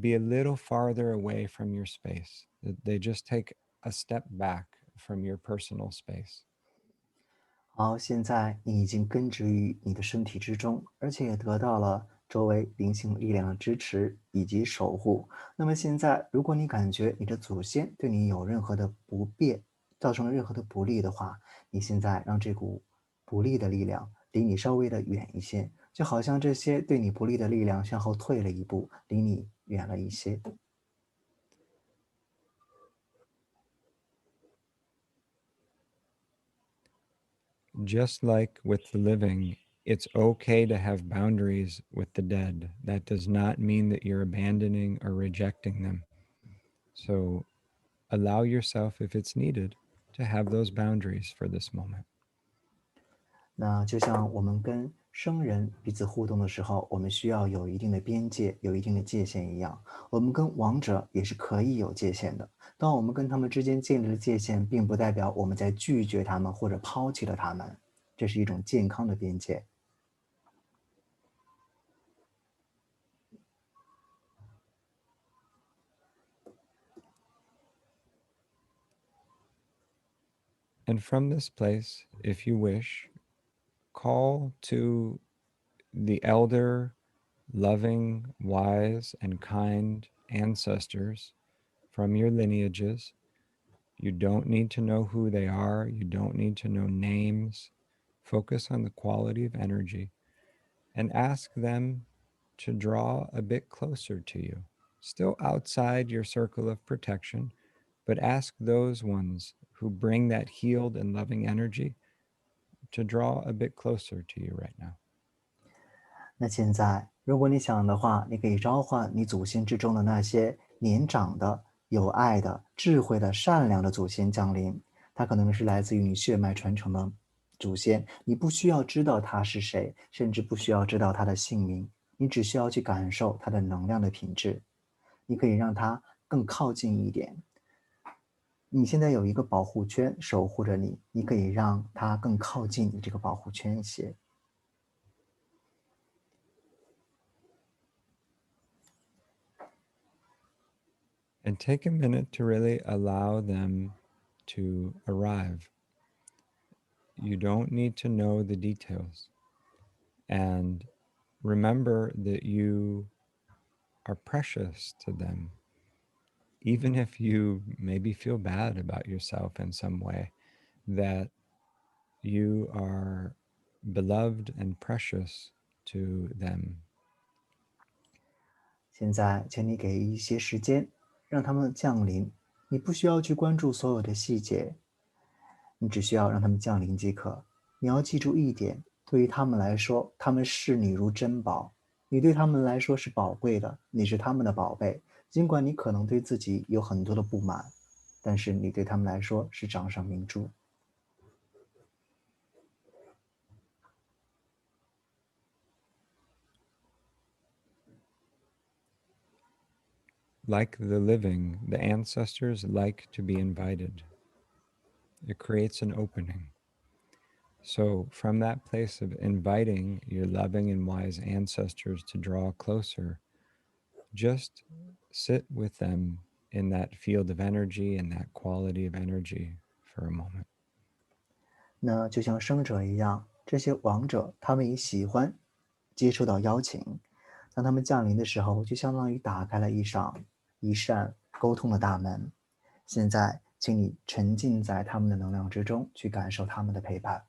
be a little farther away from your space, that they just take a step back from your personal space. 好，现在你已经根植于你的身体之中，而且也得到了周围灵性力量的支持以及守护。那么现在，如果你感觉你的祖先对你有任何的不便，造成了任何的不利的话，你现在让这股不利的力量离你稍微的远一些，就好像这些对你不利的力量向后退了一步，离你远了一些。Just like with the living, it's okay to have boundaries with the dead. That does not mean that you're abandoning or rejecting them. So allow yourself, if it's needed, to have those boundaries for this moment. 那就像我们跟生人彼此互动的时候，我们需要有一定的边界，有一定的界限一样，我们跟亡者也是可以有界限的。当我们跟他们之间建立了界限，并不代表我们在拒绝他们或者抛弃了他们，这是一种健康的边界。And from this place, if you wish, call to the elder, loving, wise, and kind ancestors from your lineages. You don't need to know who they are. You don't need to know names. Focus on the quality of energy and ask them to draw a bit closer to you. Still outside your circle of protection, but ask those ones who bring that healed and loving energy to draw a bit closer to you right now. 那现在，如果你想的话，你可以召唤你祖先之中的那些年长的、有爱的、智慧的、善良的祖先降临。他可能是来自于你血脉传承的祖先，你不需要知道他是谁，甚至不需要知道他的姓名，你只需要去感受他的能量的品质。你可以让他更靠近一点。你现在有一个保护圈守护着你，你可以让他更靠近你这个保护圈一些。And take a minute to really allow them to arrive. You don't need to know the details. And remember that you are precious to them. Even if you maybe feel bad about yourself in some way, that you are beloved and precious to them. 现在，请你给一些时间，让他们降临。你不需要去关注所有的细节，你只需要让他们降临即可。你要记住一点，对于他们来说，他们视你如珍宝，你对他们来说是宝贵的，你是他们的宝贝。尽管你可能对自己有很多的不满，但是你对他们来说是掌上明珠。Like the living, the ancestors like to be invited. It creates an opening. So, from that place of inviting your loving and wise ancestors to draw closer, just sit with them in that field of energy and that quality of energy for a moment. 那就像生者一样，这些王者他们也喜欢接受到邀请。当他们降临的时候，就相当于打开了一扇沟通的大门。现在，请你沉浸在他们的能量之中，去感受他们的陪伴。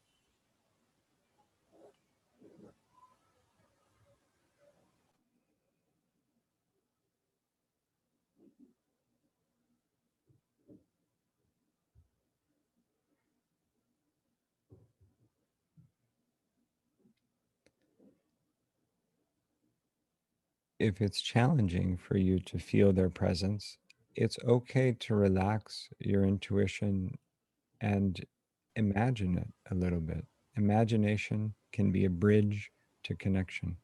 If it's challenging for you to feel their presence, it's okay to relax your intuition and imagine it a little bit. Imagination can be a bridge to connection.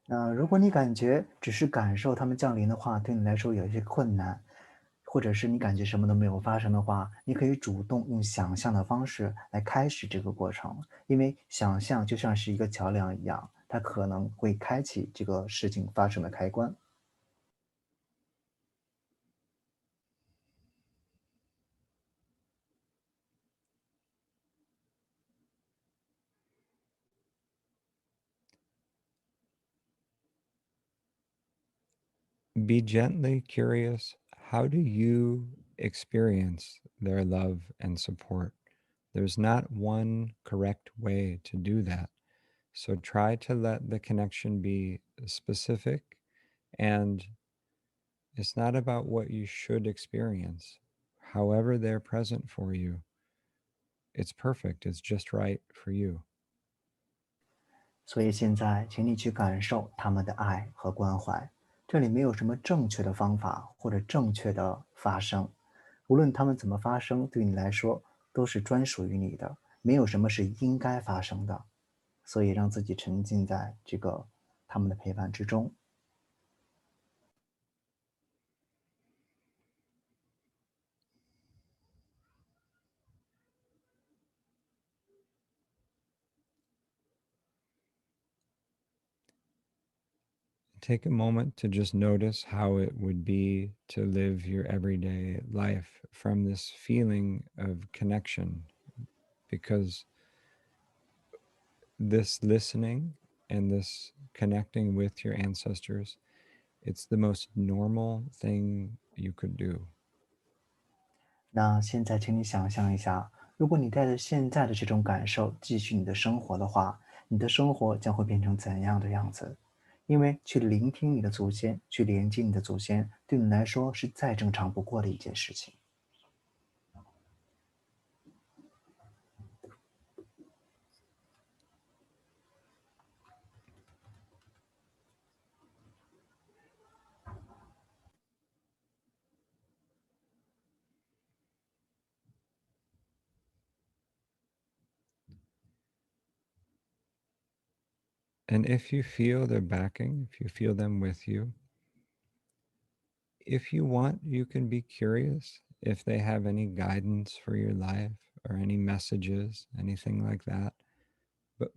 那如果你感觉只是感受他们降临的话，对你来说有一些困难，或者是你感觉什么都没有发生的话，你可以主动用想象的方式来开始这个过程，因为想象就像是一个桥梁一样，它可能会开启这个事情发生的开关。be gently curious. How do you experience their love and support? There's not one correct way to do that. So try to let the connection be specific, and it's not about what you should experience. However, they're present for you, it's perfect. It's just right for you. 所以现在，请你去感受他们的爱和关怀。这里没有什么正确的方法或者正确的发生，无论他们怎么发生，对你来说都是专属于你的，没有什么是应该发生的。所以让自己沉浸在这个他们的陪伴之中。Take a moment to just notice how it would be to live your everyday life from this feeling of connection, because this listening and this connecting with your ancestors, it's the most normal thing you could do. 那现在，请你想象一下，如果你带着现在的这种感受继续你的生活的话，你的生活将会变成怎样的样子？因为去聆听你的祖先，去连接你的祖先，对你来说是再正常不过的一件事情。And if you feel their backing, if you feel them with you, if you want, you can be curious if they have any guidance for your life or any messages, anything like that.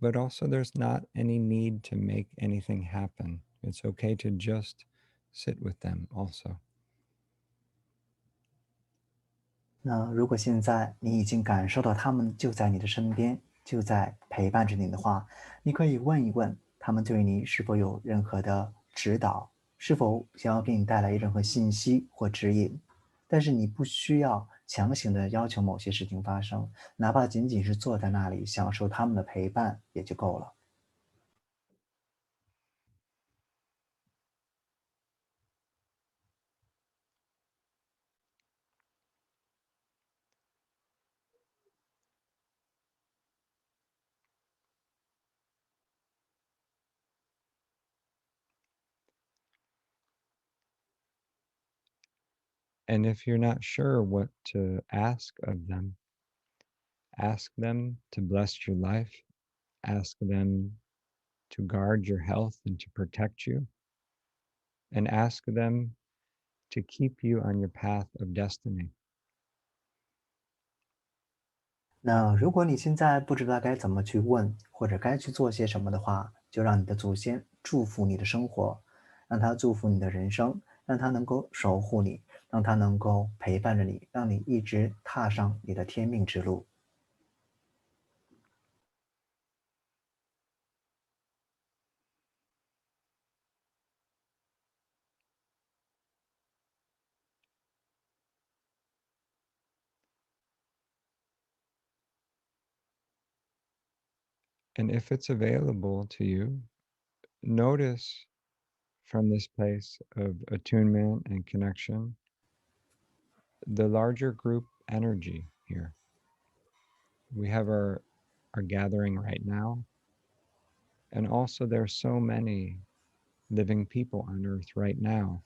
But also there's not any need to make anything happen. It's okay to just sit with them also. 那如果现在你已经感受到他们就在你的身边，就在陪伴着你的话，你可以问一问他们对你是否有任何的指导，是否想要给你带来任何信息或指引。但是你不需要强行的要求某些事情发生，哪怕仅仅是坐在那里享受他们的陪伴也就够了。And if you're not sure what to ask of them, ask them to bless your life, ask them to guard your health and to protect you, and ask them to keep you on your path of destiny. 那如果你现在不知道该怎么去问，或者该去做些什么的话，就让你的祖先祝福你的生活，让他祝福你的人生，让他能够守护你，让他能够陪伴着你，让你一直踏上你的天命之路。And if it's available to you, notice from this place of attunement and connection the larger group energy here. We have our gathering right now, and also there are so many living people on earth right now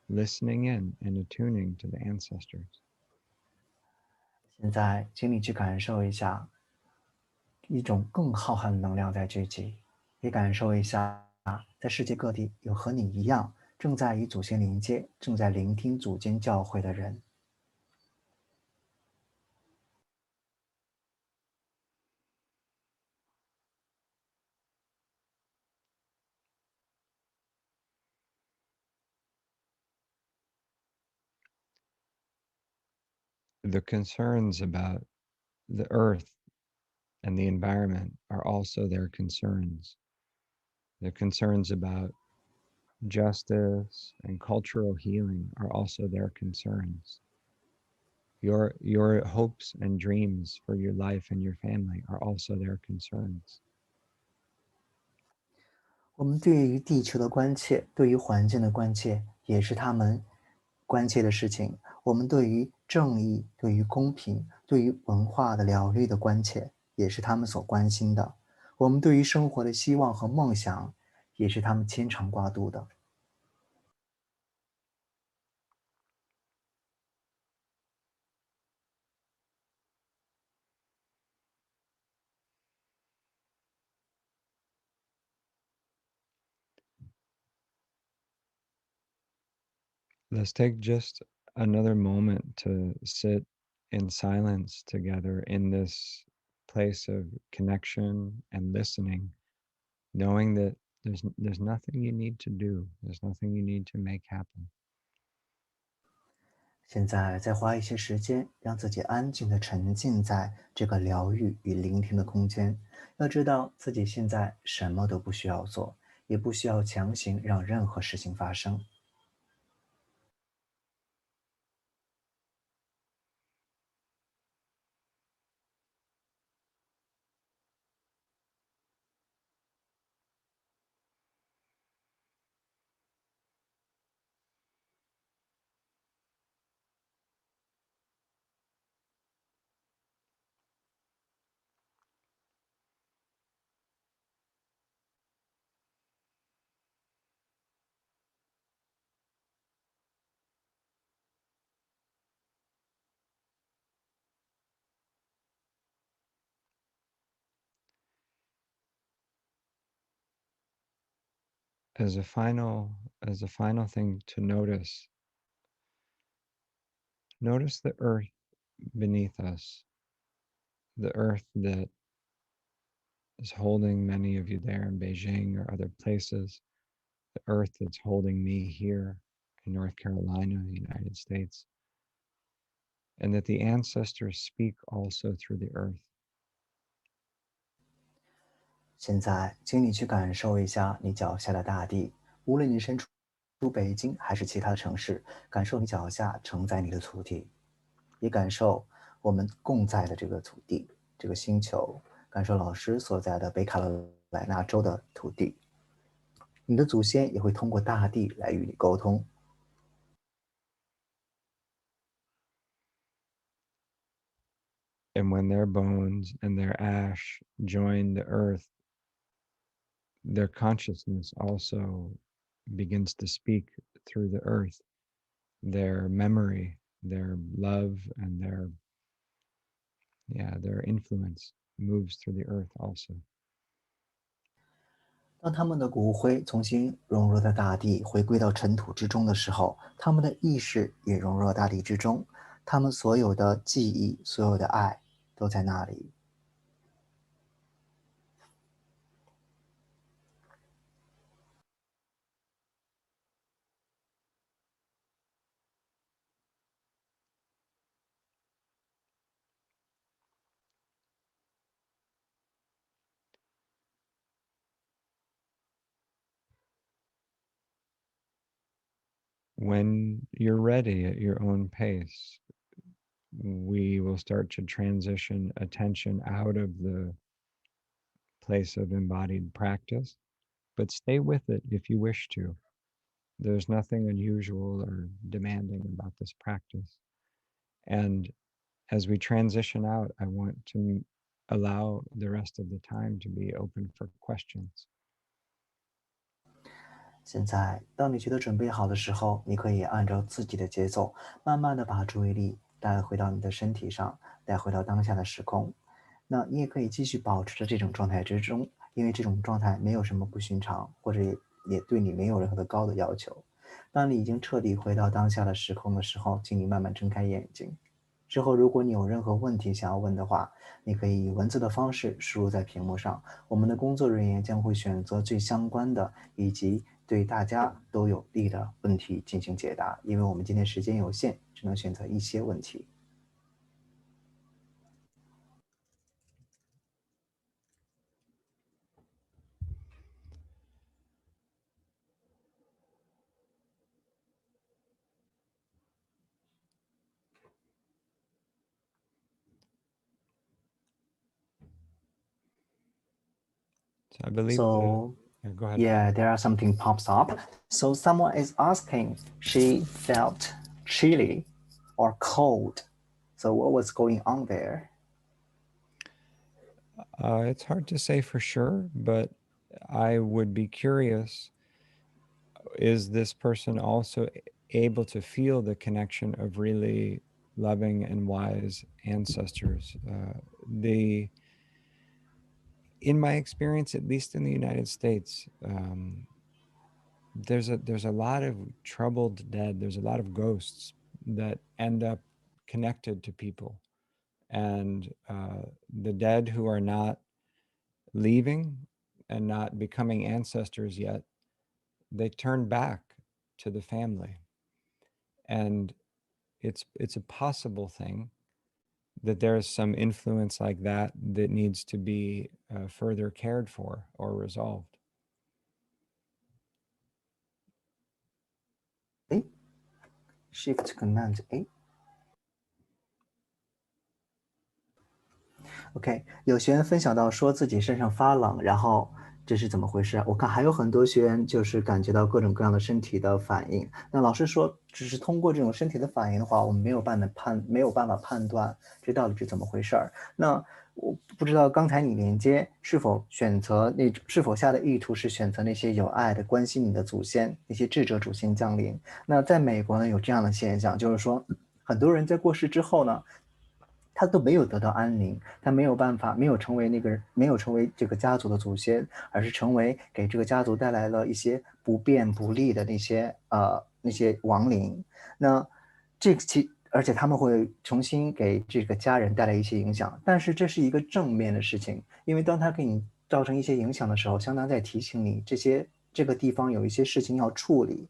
listening in and attuning to the ancestors. 现在，请你去感受一下一种更浩瀚的能量在聚集，也感受一下，在世界各地有和你一样正在与祖先连接、正在聆听祖先教诲的人。The concerns about the earth and the environment are also their concerns. The concerns about justice, and cultural healing are also their concerns. Your hopes and dreams for your life and your family are also their concerns. 我们对于地球的关切，对于环境的关切，也是他们关切的事情。我们对于正义、对于公平、对于文化的疗愈的关切，也是他们所关心的。我们对于生活的希望和梦想，也是他们牵肠挂肚的。Let's take just another moment to sit in silence together in this place of connection and listening, knowing that there's nothing you need to do, there's nothing you need to make happen. 现在再花一些时间，让自己安静地沉浸在这个疗愈与聆听的空间。要知道自己现在什么都不需要做，也不需要强行让任何事情发生。As a final thing to notice, notice the earth beneath us, the earth that is holding many of you there in Beijing or other places, the earth that's holding me here in North Carolina, the United States, and that the ancestors speak also through the earth. 现在，请你去感受一下你脚下的大地，无论你身处北京还是其他的城市，感受你脚下承载你的土地，也感受我们共在的这个土地、这个星球，感受老师所在的北卡罗来纳州的土地。你的祖先也会通过大地来与你沟通。And when their bones and their ash join the earth, their consciousness also begins to speak through the earth. Their memory, their love, and their influence moves through the earth also. 当他们的骨灰重新融入到大地，回归到尘土之中的时候，他们的意识也融入到大地之中，他们所有的记忆、所有的爱都在那里。When you're ready at your own pace, we will start to transition attention out of the place of embodied practice, but stay with it if you wish to. There's nothing unusual or demanding about this practice. And as we transition out, I want to allow the rest of the time to be open for questions. 现在，当你觉得准备好的时候，你可以按照自己的节奏，慢慢的把注意力带回到你的身体上，带回到当下的时空。那你也可以继续保持着这种状态之中，因为这种状态没有什么不寻常，或者也对你没有任何的高的要求。当你已经彻底回到当下的时空的时候，请你慢慢睁开眼睛。之后，如果你有任何问题想要问的话，你可以以文字的方式输入在屏幕上，我们的工作人员将会选择最相关的以及对大家都有利的问题进行解答。因为我们今天时间有限，只能选择一些问题。So I believe So go ahead. yeah, there are something pops up. So someone is asking, she felt chilly or cold. So what was going on there? It's hard to say for sure, but I would be curious, is this person also able to feel the connection of really loving and wise ancestors? In my experience, at least in the United States, there's a lot of troubled dead. There's a lot of ghosts that end up connected to people, and the dead who are not leaving and not becoming ancestors yet, they turn back to the family, and it's a possible thing that there's some influence like that that needs to be further cared for or resolved. Shift Command A. OK， 有学员分享到说自己身上发冷，然后这是怎么回事？我看还有很多学员就是感觉到各种各样的身体的反应。那老师说，只是通过这种身体的反应的话，我们没有办法判断这到底是怎么回事儿。那我不知道刚才你连接是否下的意图是选择那些有爱的、关心你的祖先，那些智者祖先降临。那在美国呢，有这样的现象，就是说很多人在过世之后呢，他都没有得到安宁，他没有成为这个家族的祖先，而是成为给这个家族带来了一些不便不利的那些亡灵。那而且他们会重新给这个家人带来一些影响，但是这是一个正面的事情，因为当他给你造成一些影响的时候，相当在提醒你这个地方有一些事情要处理。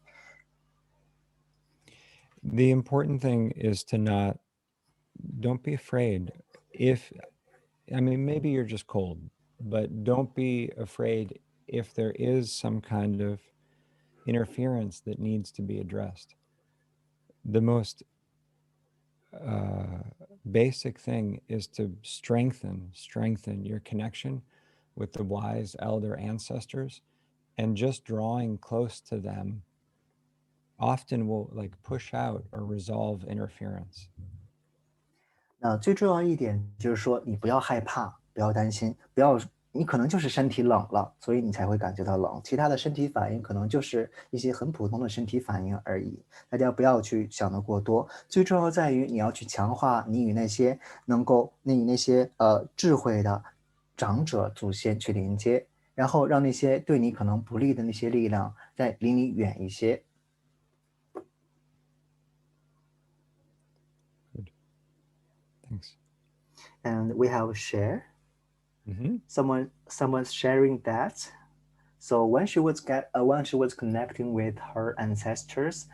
The important thing is to don't be afraid. Maybe you're just cold, but don't be afraid if there is some kind of interference that needs to be addressed. The most basic thing is to strengthen your connection with the wise elder ancestors, and just drawing close to them often will push out or resolve interference. 那最重要一点就是说，你不要害怕，不要担心，你可能就是身体冷了，所以你才会感觉到冷。其他的身体反应可能就是一些很普通的身体反应而已。大家不要去想得过多，最重要在于你要去强化你与那些智慧的长者祖先去连接，然后让那些对你可能不利的那些力量再离你远一些。Good. Thanks. And we have share. Mm-hmm. Someone's sharing that. So when she was connecting with her ancestors,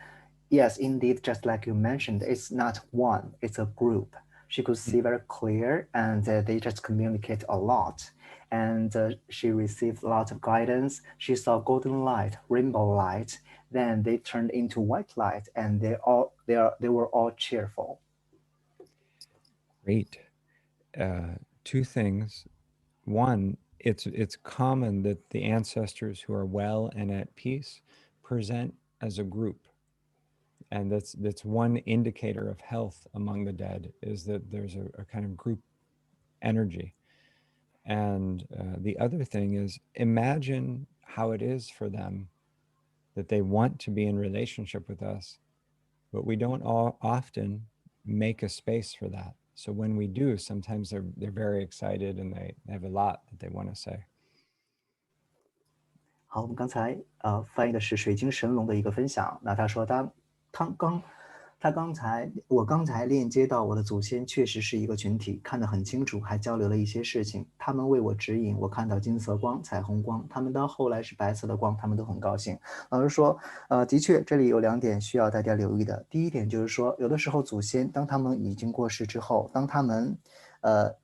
yes, indeed, just like you mentioned, it's not one, it's a group. She could see very clear, and they just communicate a lot. And she received a lot of guidance. She saw golden light, rainbow light. Then they turned into white light, and they were all cheerful. Great. Two things. One, it's common that the ancestors who are well and at peace present as a group, and that's one indicator of health among the dead, is that there's a kind of group energy. And the other thing is, imagine how it is for them that they want to be in relationship with us, but we don't often make a space for that. So when we do, sometimes they're very excited and they have a lot that they want to say. 好，我们刚才翻译的是水晶神龙的一个分享。那他说我刚才链接到我的祖先确实是一个群体，看得很清楚，还交流了一些事情。他们为我指引，我看到金色光、彩虹光，他们到后来是白色的光，他们都很高兴。老师说，的确，这里有2点需要大家留意的。第一点就是说，有的时候祖先当他们已经过世之后，当他们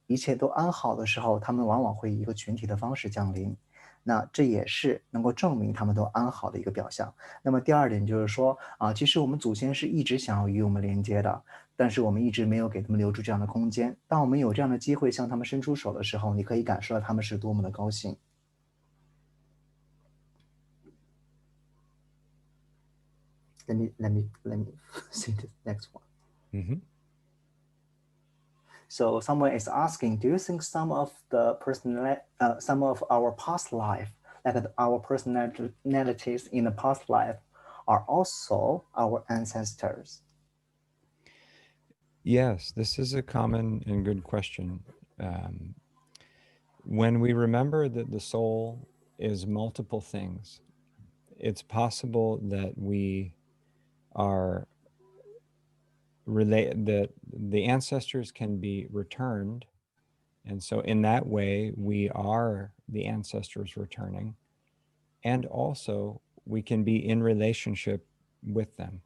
一切都安好的时候，他们往往会以一个群体的方式降临。那这也是能够证明他们都安好的一个表象。那么第2点就是说其实我们祖先是一直想要与我们连接的，但是我们一直没有给他们留出这样的空间。当我们有这样的机会向他们伸出手的时候，你可以感受到他们是多么的高兴。let me see the next one. Mm-hmm. So someone is asking, do you think some of our past life, like our personalities in the past life, are also our ancestors? Yes, this is a common and good question. When we remember that the soul is multiple things, it's possible that we are that the ancestors can be returned. And so in that way, we are the ancestors returning. And also we can be in relationship with them.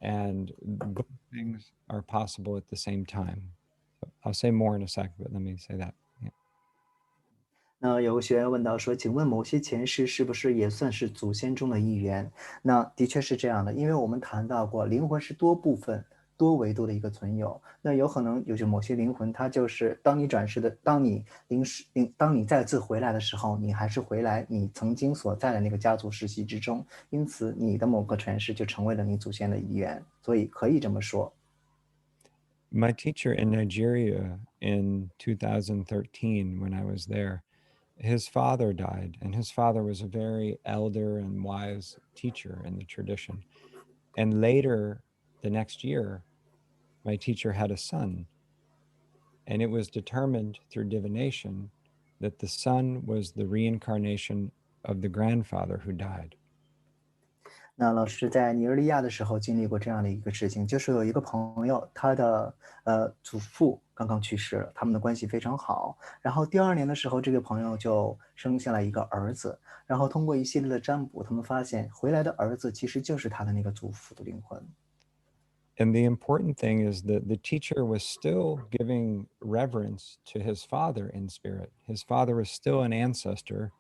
And both things are possible at the same time. I'll say more in a second, but let me say that. 那有个学员问到说，请问某些前世是不是也算是祖先中的一员？那的确是这样的，因为我们谈到过，灵魂是多部分、多维度的一个存有。那有可能有某些灵魂，它就是当你转世的，当你再次回来的时候，你还是回来你曾经所在的那个家族世系之中，因此你的某个前世就成为了你祖先的一员，所以可以这么说。My teacher in Nigeria in 2013, when I was there, his father died, and his father was a very elder and wise teacher in the tradition. And later, the next year, my teacher had a son, and it was determined through divination that the son was the reincarnation of the grandfather who died. 那老师在尼日利亚的时候经历过这样的一个事情，就是有一个朋友，他的祖父刚刚去世了，他们的关系非常好。然后第2年的时候，这个朋友就生下了一个儿子，然后通过一系列的占卜，他们发现回来的儿子其实就是他的那个祖父的灵魂。And the important thing is that the teacher was still giving reverence to his father in spirit. His father was still an ancestor,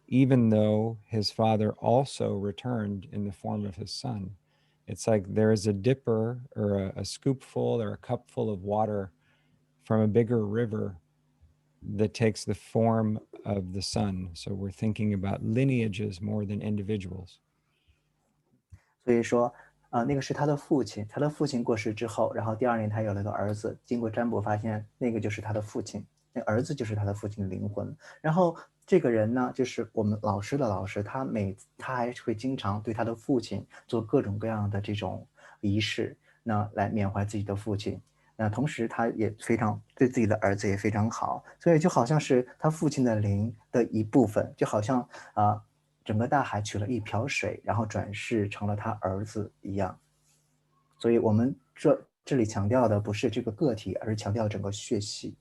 even though his father also returned in the form of his son. It's like there is a dipper or a scoopful or a cupful of water from a bigger river that takes the form of the son. So we're thinking about lineages more than individuals. 所以说，那个是他的父亲，他的父亲过世之后，然后第2年他有了个儿子，经过占卜发现那个就是他的父亲，那儿子就是他的父亲的灵魂。然后这个人呢，就是我们老师的老师，他还会经常对他的父亲做各种各样的这种仪式，那来缅怀自己的父亲。那同时他也非常对自己的儿子也非常好，所以就好像是他父亲的灵的一部分，就好像整个大海取了一瓢水，然后转世成了他儿子一样。所以我们这里强调的不是这个个体，而是强调整个血系。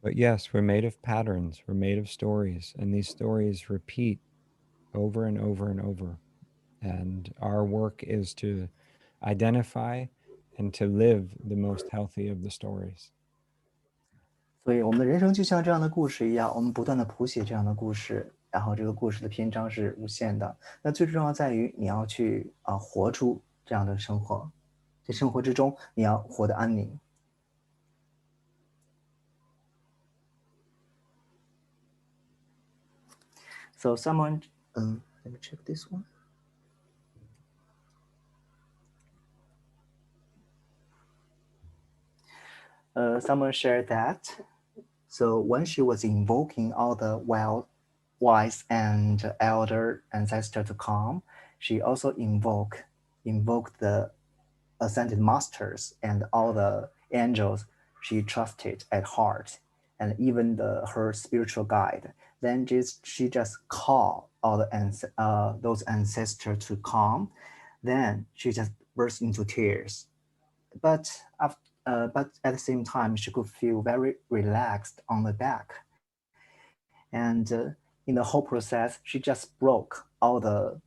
But yes, we're made of patterns, we're made of stories, and these stories repeat over and over and over. And our work is to identify and to live the most healthy of the stories. 所以我们的人生就像这样的故事一样，我们不断的谱写这样的故事，然后这个故事的篇章是无限的。那最重要在于你要去活出这样的生活，在生活之中你要活得安宁。So someone, let me check this one. Someone shared that. So when she was invoking all the wise and elder ancestor to come, she also invoked the ascended masters and all the angels she trusted at heart, and even her spiritual guide. Then she just called all those ancestors to come. Then she just burst into tears. But at the same time, she could feel very relaxed on the back. And in the whole process, she just broke all the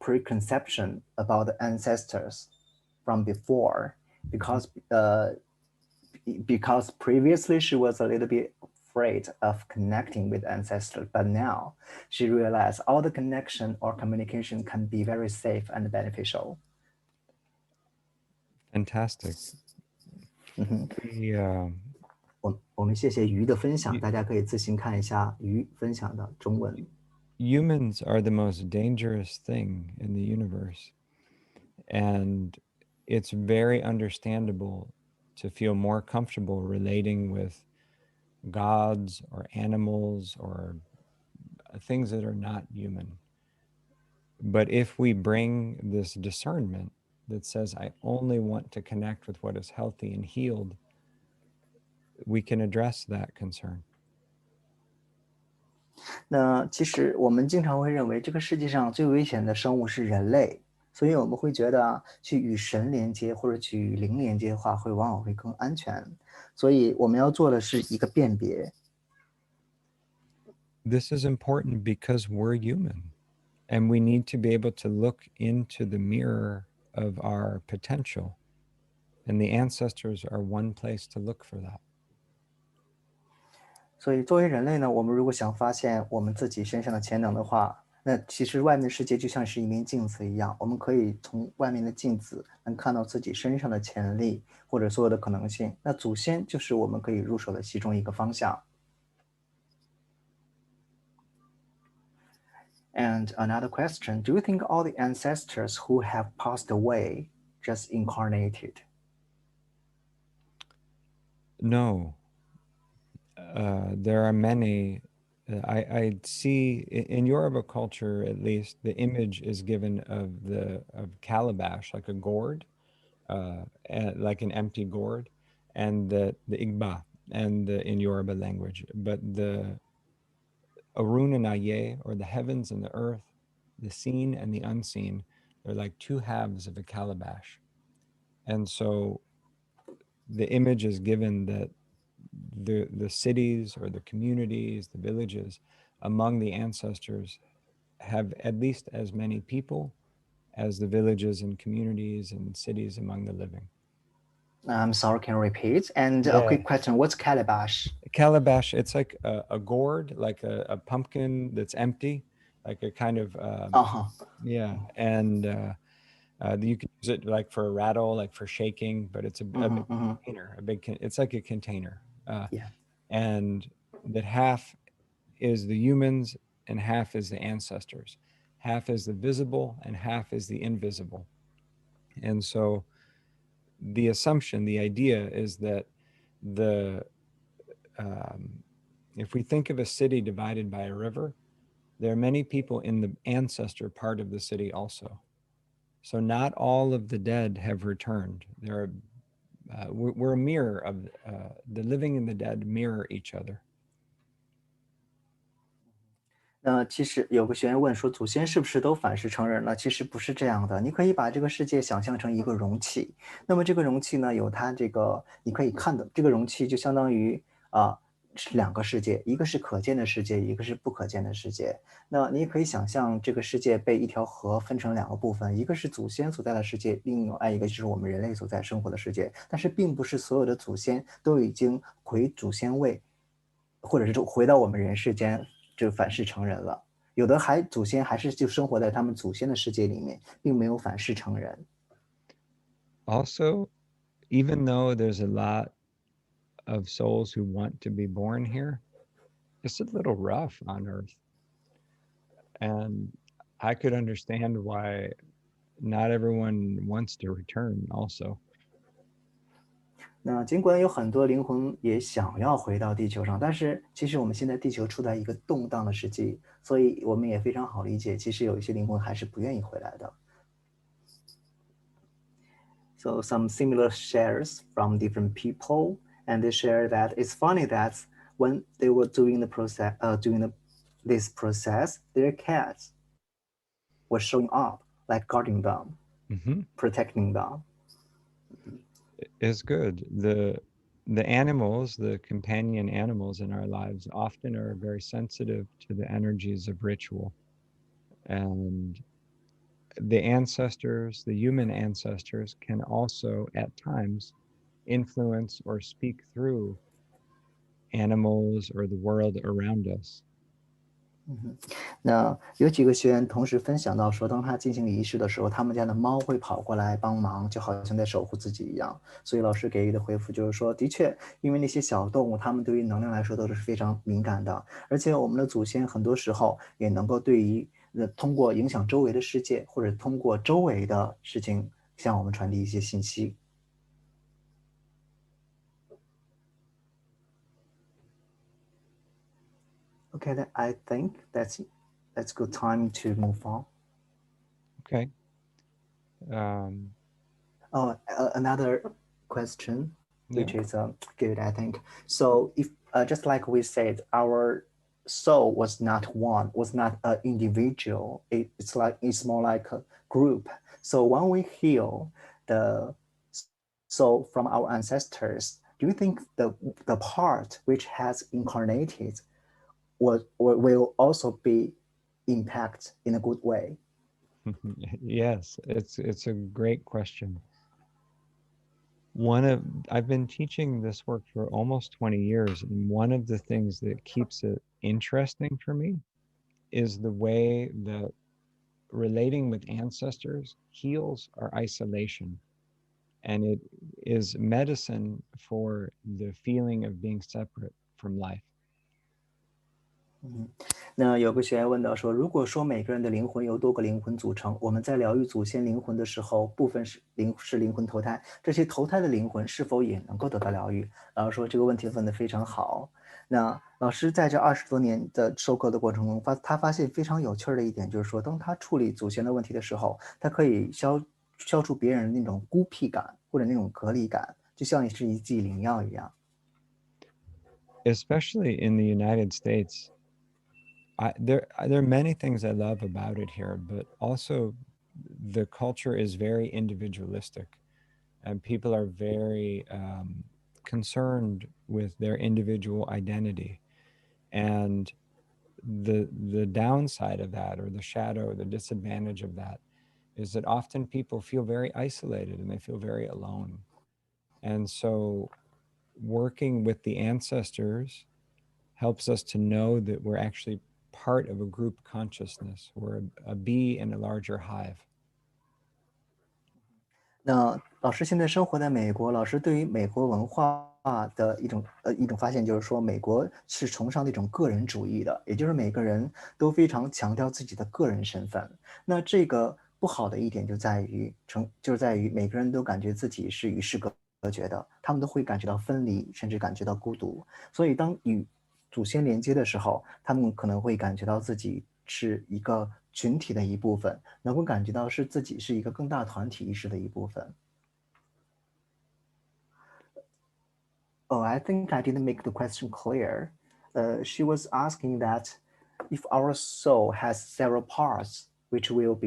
preconception about the ancestors from before, because previously she was a little bit afraid of connecting with ancestors, but now she realized all the connection or communication can be very safe and beneficial. Fantastic. 我们谢谢鱼的分享，大家可以自行看一下鱼分享的中文。humans are the most dangerous thing in the universe. And it's very understandable to feel more comfortable relating with gods or animals or things that are not human. But if we bring this discernment that says, I only want to connect with what is healthy and healed, we can address that concern. 那其实我们经常会认为这个世界上最危险的生物是人类，所以我们会觉得去与神连接或者去与灵连接的话，往往会更安全。所以我们要做的是一个辨别。This is important because we're human, and we need to be able to look into the mirror of our potential. And the ancestors are one place to look for that. 所以作为人类呢，我们如果想发现我们自己身上的潜能的话，那其实外面的世界就像是一面镜子一样，我们可以从外面的镜子能看到自己身上的潜力或者所有的可能性。那祖先就是我们可以入手的其中一个方向。And another question, do you think all the ancestors who have passed away just incarnated? No. There are many. I see in Yoruba culture, at least, the image is given of Calabash, like a gourd, like an empty gourd, and the Igba, and in Yoruba language. But the Arun and Aye, or the heavens and the earth, the seen and the unseen, they're like two halves of a calabash. And so the image is given that the cities or the communities, the villages among the ancestors have at least as many people as the villages and communities and cities among the living. I'm sorry, can you repeat? And a quick question, what's Calabash? Calabash, it's like a gourd, like a pumpkin that's empty, like a kind of, yeah. And you can use it like for a rattle, like for shaking, but it's a big container, it's like a container. Yeah. And that half is the humans and half is the ancestors. Half is the visible and half is the invisible. And so the assumption, the idea is that if we think of a city divided by a river, there are many people in the ancestor part of the city also. So not all of the dead have returned. We're a mirror of the living and the dead mirror each other. 其实有个学员问说，祖先是不是都反世成人了？其实不是这样的。你可以把这个世界想象成一个容器，那么这个容器呢，有它这个你可以看的，这个容器就相当于是两个世界，一个是可见的世界，一个是不可见的世界。那你也可以想象这个世界被一条河分成两个部分，一个是祖先所在的世界，另外一个就是我们人类所在生活的世界。但是并不是所有的祖先都已经回祖先位，或者是回到我们人世间就反世成人了。有的祖先还是就生活在他们祖先的世界里面，并没有反世成人。Also, even though there's a lot of souls who want to be born here, it's a little rough on Earth. And I could understand why not everyone wants to return also. 那尽管有很多灵魂也想要回到地球上，但是其实我们现在地球处在一个动荡的时期，所以我们也非常好理解，其实有一些灵魂还是不愿意回来的。So some similar shares from different people, and they share that it's funny that when they were doing the process, this process, their cats were showing up, like guarding them, protecting them. It's good. The animals, the companion animals in our lives often are very sensitive to the energies of ritual. And the ancestors, the human ancestors, can also at times influence or speak through animals or the world around us. 那有几个学员同时分享到说，当他进行仪式的时候，他们家的猫会跑过来帮忙，就好像在守护自己一样。所以老师给予的回复就是说，的确，因为那些小动物，它们对于能量来说都是非常敏感的，而且我们的祖先很多时候也能够对于通过影响周围的世界，或者通过周围的事情向我们传递一些信息。Okay, then I think that's good time to move on. Okay. Um, Another question, yeah. which is good, I think. So if just like we said, our soul was not one, was not an individual. It's more like a group. So when we heal the soul from our ancestors, do you think the part which has incarnated will also be impact in a good way? Yes, it's a great question. I've been teaching this work for almost 20 years, and one of the things that keeps it interesting for me is the way that relating with ancestors heals our isolation. And it is medicine for the feeling of being separate from life. 那有个学员问到说，如果说每个人的灵魂由多个灵魂组成，我们在疗愈祖先灵魂的时候，部分是灵魂投胎，这些投胎的灵魂是否也能够得到疗愈？老师说这个问题问得非常好。那老师在这20多年的授课的过程中，他发现非常有趣的一点，就是说，当他处理祖先的问题的时候，他可以消除别人那种孤僻感或者那种隔离感，就像是一剂灵药一样。Especially in the United States, there are many things I love about it here, but also the culture is very individualistic, and people are very concerned with their individual identity. And the downside of that, or the shadow, the disadvantage of that, is that often people feel very isolated and they feel very alone. And so working with the ancestors helps us to know that we're actually part of a group consciousness. We're a bee in a larger hive. 那老师现在生活在美国，老师对于美国文化的一种发现就是说，美国是崇尚那种个人主义的，也就是每个人都非常强调自己的个人身份。那这个不好的一点就是在于每个人都感觉自己是与世隔绝的，他们都会感觉到分离，甚至感觉到孤独。所以当与祖先连接的时候，他们可能会感觉到自己是一个群体的一部分，能够感觉到是自己是一个更大团体意识的一部分。Oh, I think I didn't make the question clear. She was asking that if our soul has several parts, which will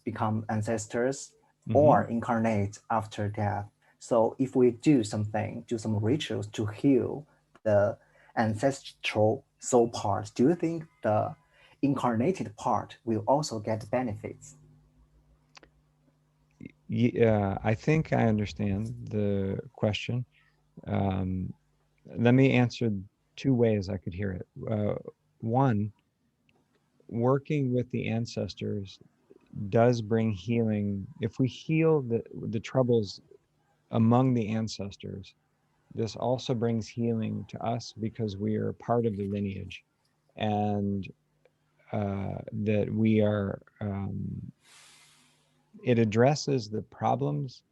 become ancestors or incarnate after death. So if we do some rituals to heal the ancestral soul parts, do you think the incarnated part will also get benefits? Yeah, I think I understand the question. Let me answer 2 ways I could hear it. One, working with the ancestors does bring healing. If we heal the troubles among the ancestors, this also brings healing to us because we are part of the lineage, and that we are, it addresses the problems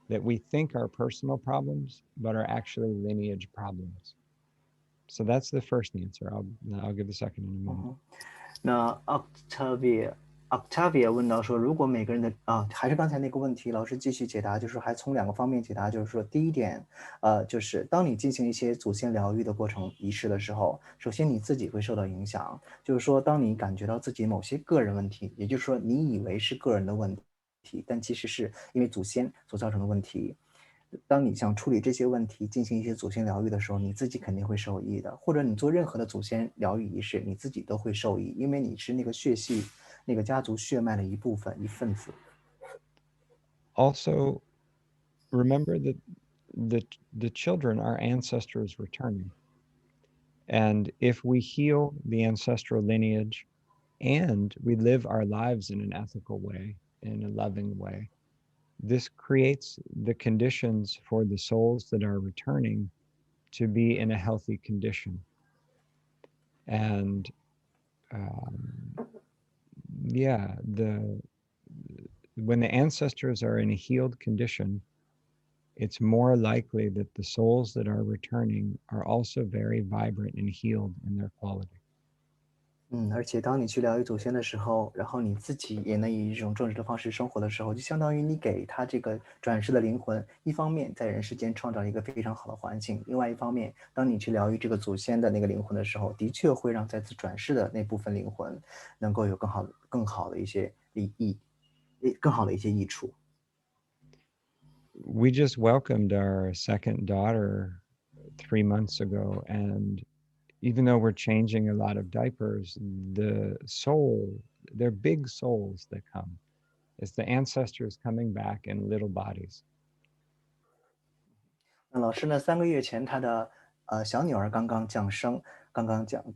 that we think are personal problems, but are actually lineage problems. So that's the first answer. I'll give the second in a moment. 那 Octavia 问到说，如果每个人的还是刚才那个问题，老师继续解答，就是还从2个方面解答，就是说，第一点，就是当你进行一些祖先疗愈的过程仪式的时候，首先你自己会受到影响，就是说，当你感觉到自己某些个人问题，也就是说，你以为是个人的问题，但其实是因为祖先所造成的问题。当你想处理这些问题，进行一些祖先疗愈的时候，你自己肯定会受益的。或者你做任何的祖先疗愈仪式，你自己都会受益，因为你是那个血系、那个家族血脉的一部分、一份子。Also, remember that the children are ancestors returning, And if we heal the ancestral lineage and we live our lives in an ethical way, in a loving way, this creates the conditions for the souls that are returning to be in a healthy condition. And yeah, when the ancestors are in a healed condition, it's more likely that the souls that are returning are also very vibrant and healed in their quality. 而且当你去疗愈祖先的时候，然后你自己也能以一种正直的方式生活的时候，就相当于你给他这个转世的灵魂，一方面在人世间创造一个非常好的环境，另外一方面，当你去疗愈这个祖先的那个灵魂的时候，的确会让再次转世的那部分灵魂能够有更好的一些益处。We just welcomed our second daughter 3 months ago, and even though we're changing a lot of diapers, they're big souls that come. It's the ancestors coming back in little bodies. 那老师呢，3个月前他的小女儿刚刚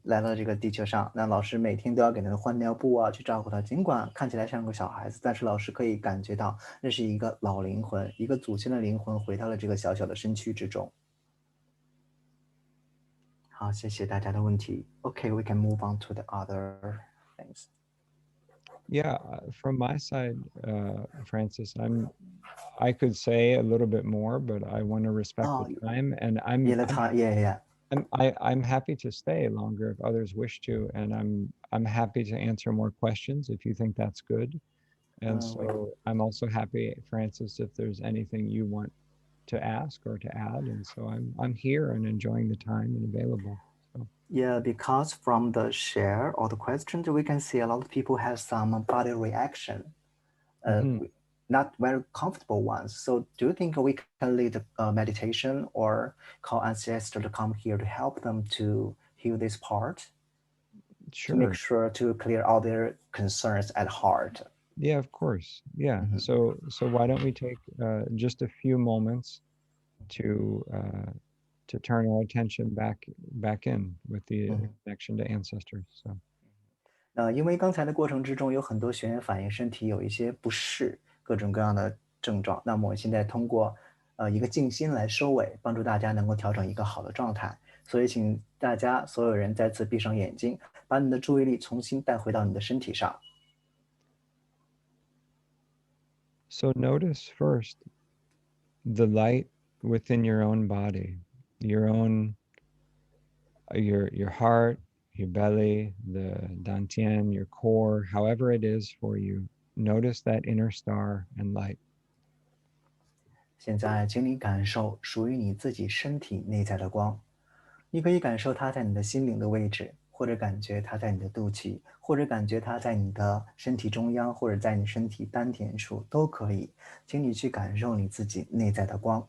来到这个地球上，那老师每天都要给她换尿布啊，去照顾她。尽管看起来像个小孩子，但是老师可以感觉到那是一个老灵魂，一个祖先的灵魂回到了这个小小的身躯之中。好，谢谢大家的问题。Okay, we can move on to the other things. Yeah, from my side, Francis, I could say a little bit more, but I want to respect the time, and I'm happy to stay longer if others wish to, and I'm happy to answer more questions if you think that's good. And so I'm also happy, Francis, if there's anything you want to ask or to add. And so I'm here and enjoying the time and available. So. Yeah, because from the share or the questions, we can see a lot of people have some body reaction, not very comfortable ones. So do you think we can lead a meditation or call ancestor to come here to help them to heal this part? Sure. To make sure to clear all their concerns at heart. Yeah, of course. Yeah. So why don't we take just a few moments to turn our attention back in with the connection to ancestors. So. 因为刚才的过程之中有很多学员反映身体有一些不适，各种各样的症状。那么我现在通过一个静心来收尾，帮助大家能够调整一个好的状态。所以请大家所有人再次闭上眼睛，把你的注意力重新带回到你的身体上。So notice first the light within your own body, your heart, your belly, the dantian, your core, however it is for you. Notice that inner star and light. 现在请你感受属于你自己身体内在的光，你可以感受它在你的心灵的位置，或者感觉它在你的肚脐，或者感觉它在你的身体中央，或者在你身体丹田处都可以。请你去感受你自己内在的光。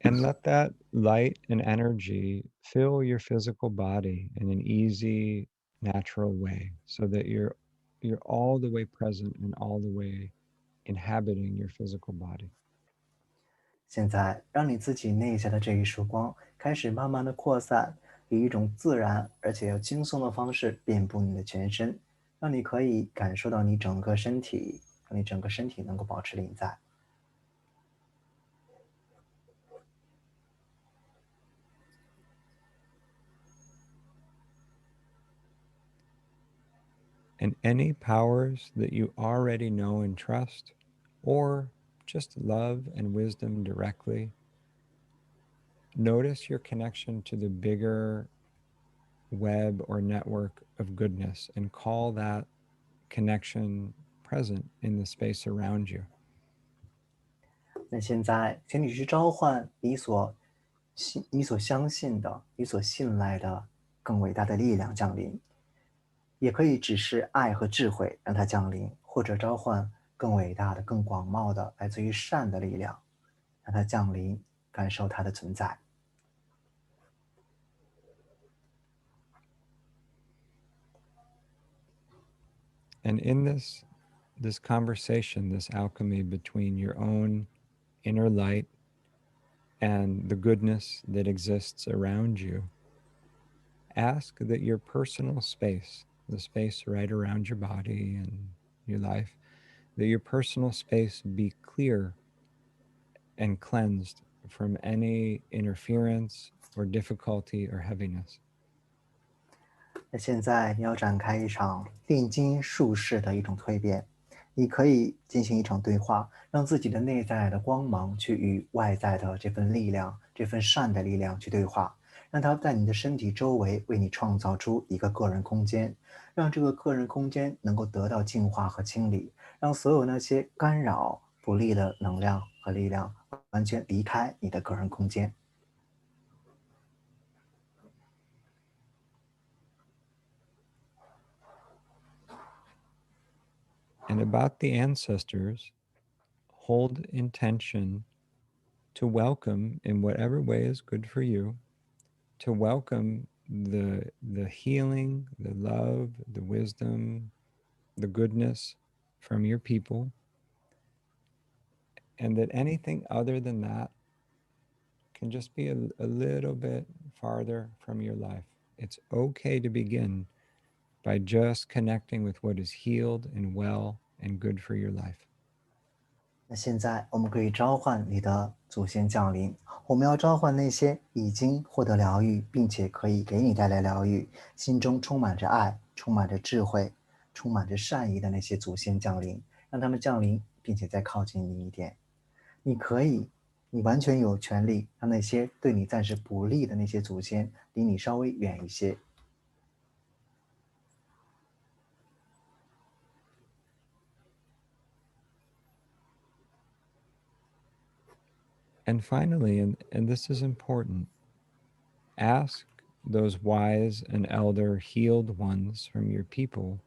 And let that light and energy fill your physical body in an easy, natural way, so that you're all the way present and all the way inhabiting your physical body. 现在，让你自己内在的这一束光开始慢慢的扩散，以一种自然而且又轻松的方式遍布你的全身，让你可以感受到你整个身体，让你整个身体能够保持临在。And any powers that you already know and trust, or just love and wisdom directly, notice your connection to the bigger web or network of goodness and call that connection present in the space around you. 那现在，请你去召唤你所相信的、你所信赖的更伟大的力量降临。也可以只是爱和智慧让它降临，或者召唤更伟大的、更广袤的来自于善的力量，让它降临，感受它的存在。And in this conversation, this alchemy between your own inner light and the goodness that exists around you, ask that your personal space, the space right around your body and your life, that your personal space be clear and cleansed from any interference or difficulty or heaviness. 那现在你要展开一场炼金术士的一种蜕变，你可以进行一场对话，让自己的内在的光芒去与外在的这份力量、这份善的力量去对话，让它在你的身体周围为你创造出一个个人空间，让这个个人空间能够得到净化和清理，让所有那些干扰不利的能量和力量完全离开你的个人空间。And about the ancestors, hold intention to welcome in whatever way is good for you, to welcome the healing, the love, the wisdom, the goodness from your people, and that anything other than that can just be a little bit farther from your life. It's okay to begin by just connecting with what is healed and well and good for your life. 那现在我们可以召唤你的祖先降临，我们要召唤那些已经获得疗愈，并且可以给你带来疗愈，心中充满着爱、充满着智慧、充满着善意的那些祖先降临，让他们降临，并且再靠近你一点。你可以，你完全有权利让那些对你暂时不利的那些祖先离你稍微远一些。And finally, and this is important, ask those wise and elder healed ones from your people,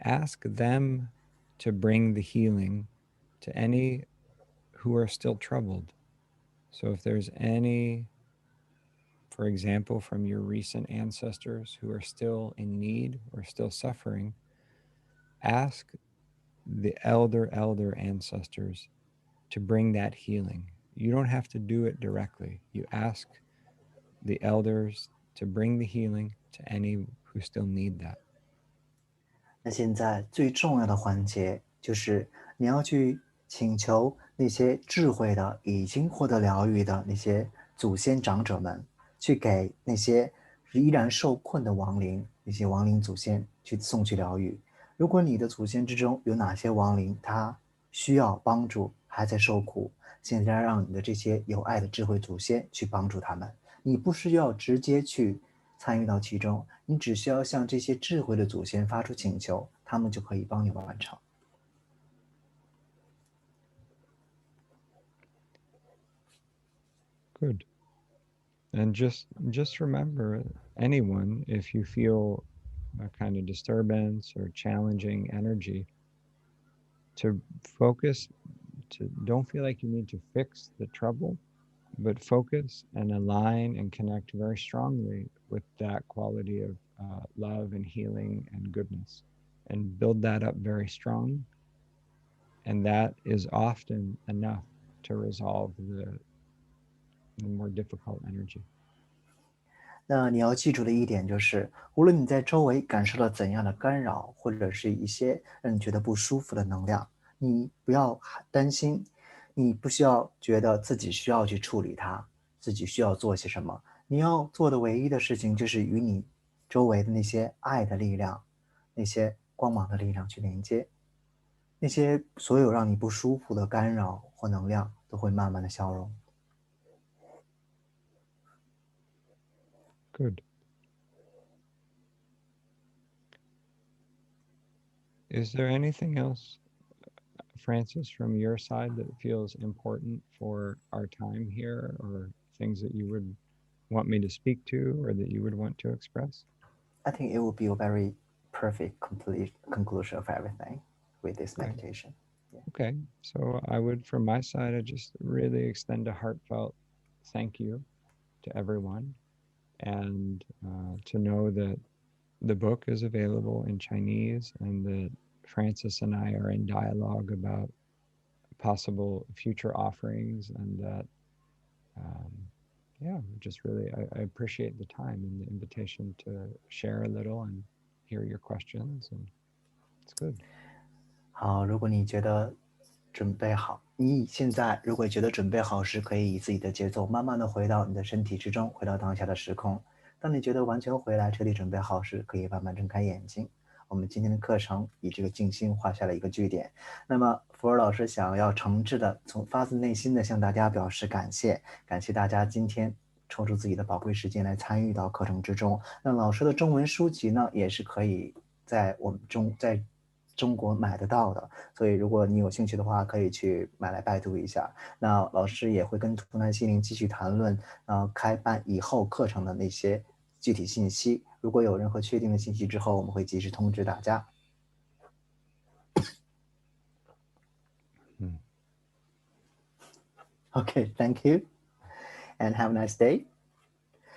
ask them to bring the healing to any who are still troubled. So if there's any, for example, from your recent ancestors who are still in need or still suffering, ask the elder ancestors to bring that healing. You don't have to do it directly. You ask the elders to bring the healing to any who still need that. 那现在最重要的环节就是你要去请求那些智慧的、已经获得疗愈的那些祖先长者们，去给那些依然受困的亡灵、那些亡灵祖先去送去疗愈。如果你的祖先之中有哪些亡灵，他需要帮助，还在受苦，现在让你的这些有爱的智慧祖先去帮助他们。你不需要直接去参与到其中，你只需要向这些智慧的祖先发出请求，他们就可以帮你完成。Good. And just remember, anyone, if you feel a kind of disturbance or challenging energy, to focus, to don't feel like you need to fix the trouble, but focus and align and connect very strongly with that quality of love and healing and goodness, and build that up very strong. And that is often enough to resolve the more difficult energy. 那你要记住的一点就是，无论你在周围感受到怎样的干扰，或者是一些让你觉得不舒服的能量，你不要担心，你不需要觉得自己需要去处理它，自己需要做些什么。你要做的唯一的事情就是与你周围的那些爱的力量、那些光芒的力量去连接，那些所有让你不舒服的干扰或能量都会慢慢的消融。Good. Is there anything else, Francis, from your side that feels important for our time here, or things that you would want me to speak to or that you would want to express? I think it will be a very perfect complete conclusion of everything with this Okay. meditation. Yeah. Okay, so I would, from my side, I just really extend a heartfelt thank you to everyone, and to know that the book is available in Chinese, and that Francis and I are in dialogue about possible future offerings, and that yeah, just really, I appreciate the time and the invitation to share a little and hear your questions, and it's good. 好，如果你觉得准备好，你现在如果觉得准备好时，可以以自己的节奏慢慢的回到你的身体之中，回到当下的时空。当你觉得完全回来，彻底准备好时，可以慢慢睁开眼睛。我们今天的课程以这个静心画下了一个句点。那么福尔老师想要诚挚的从发自内心的向大家表示感谢，感谢大家今天抽出自己的宝贵时间来参与到课程之中。那老师的中文书籍呢，也是可以在中国买得到的，所以如果你有兴趣的话，可以去买来拜读一下。那老师也会跟图南心灵继续谈论开办以后课程的那些具体信息。如果有任何确定的信息之后，我们会及时通知大家。Okay, thank you and have a nice day.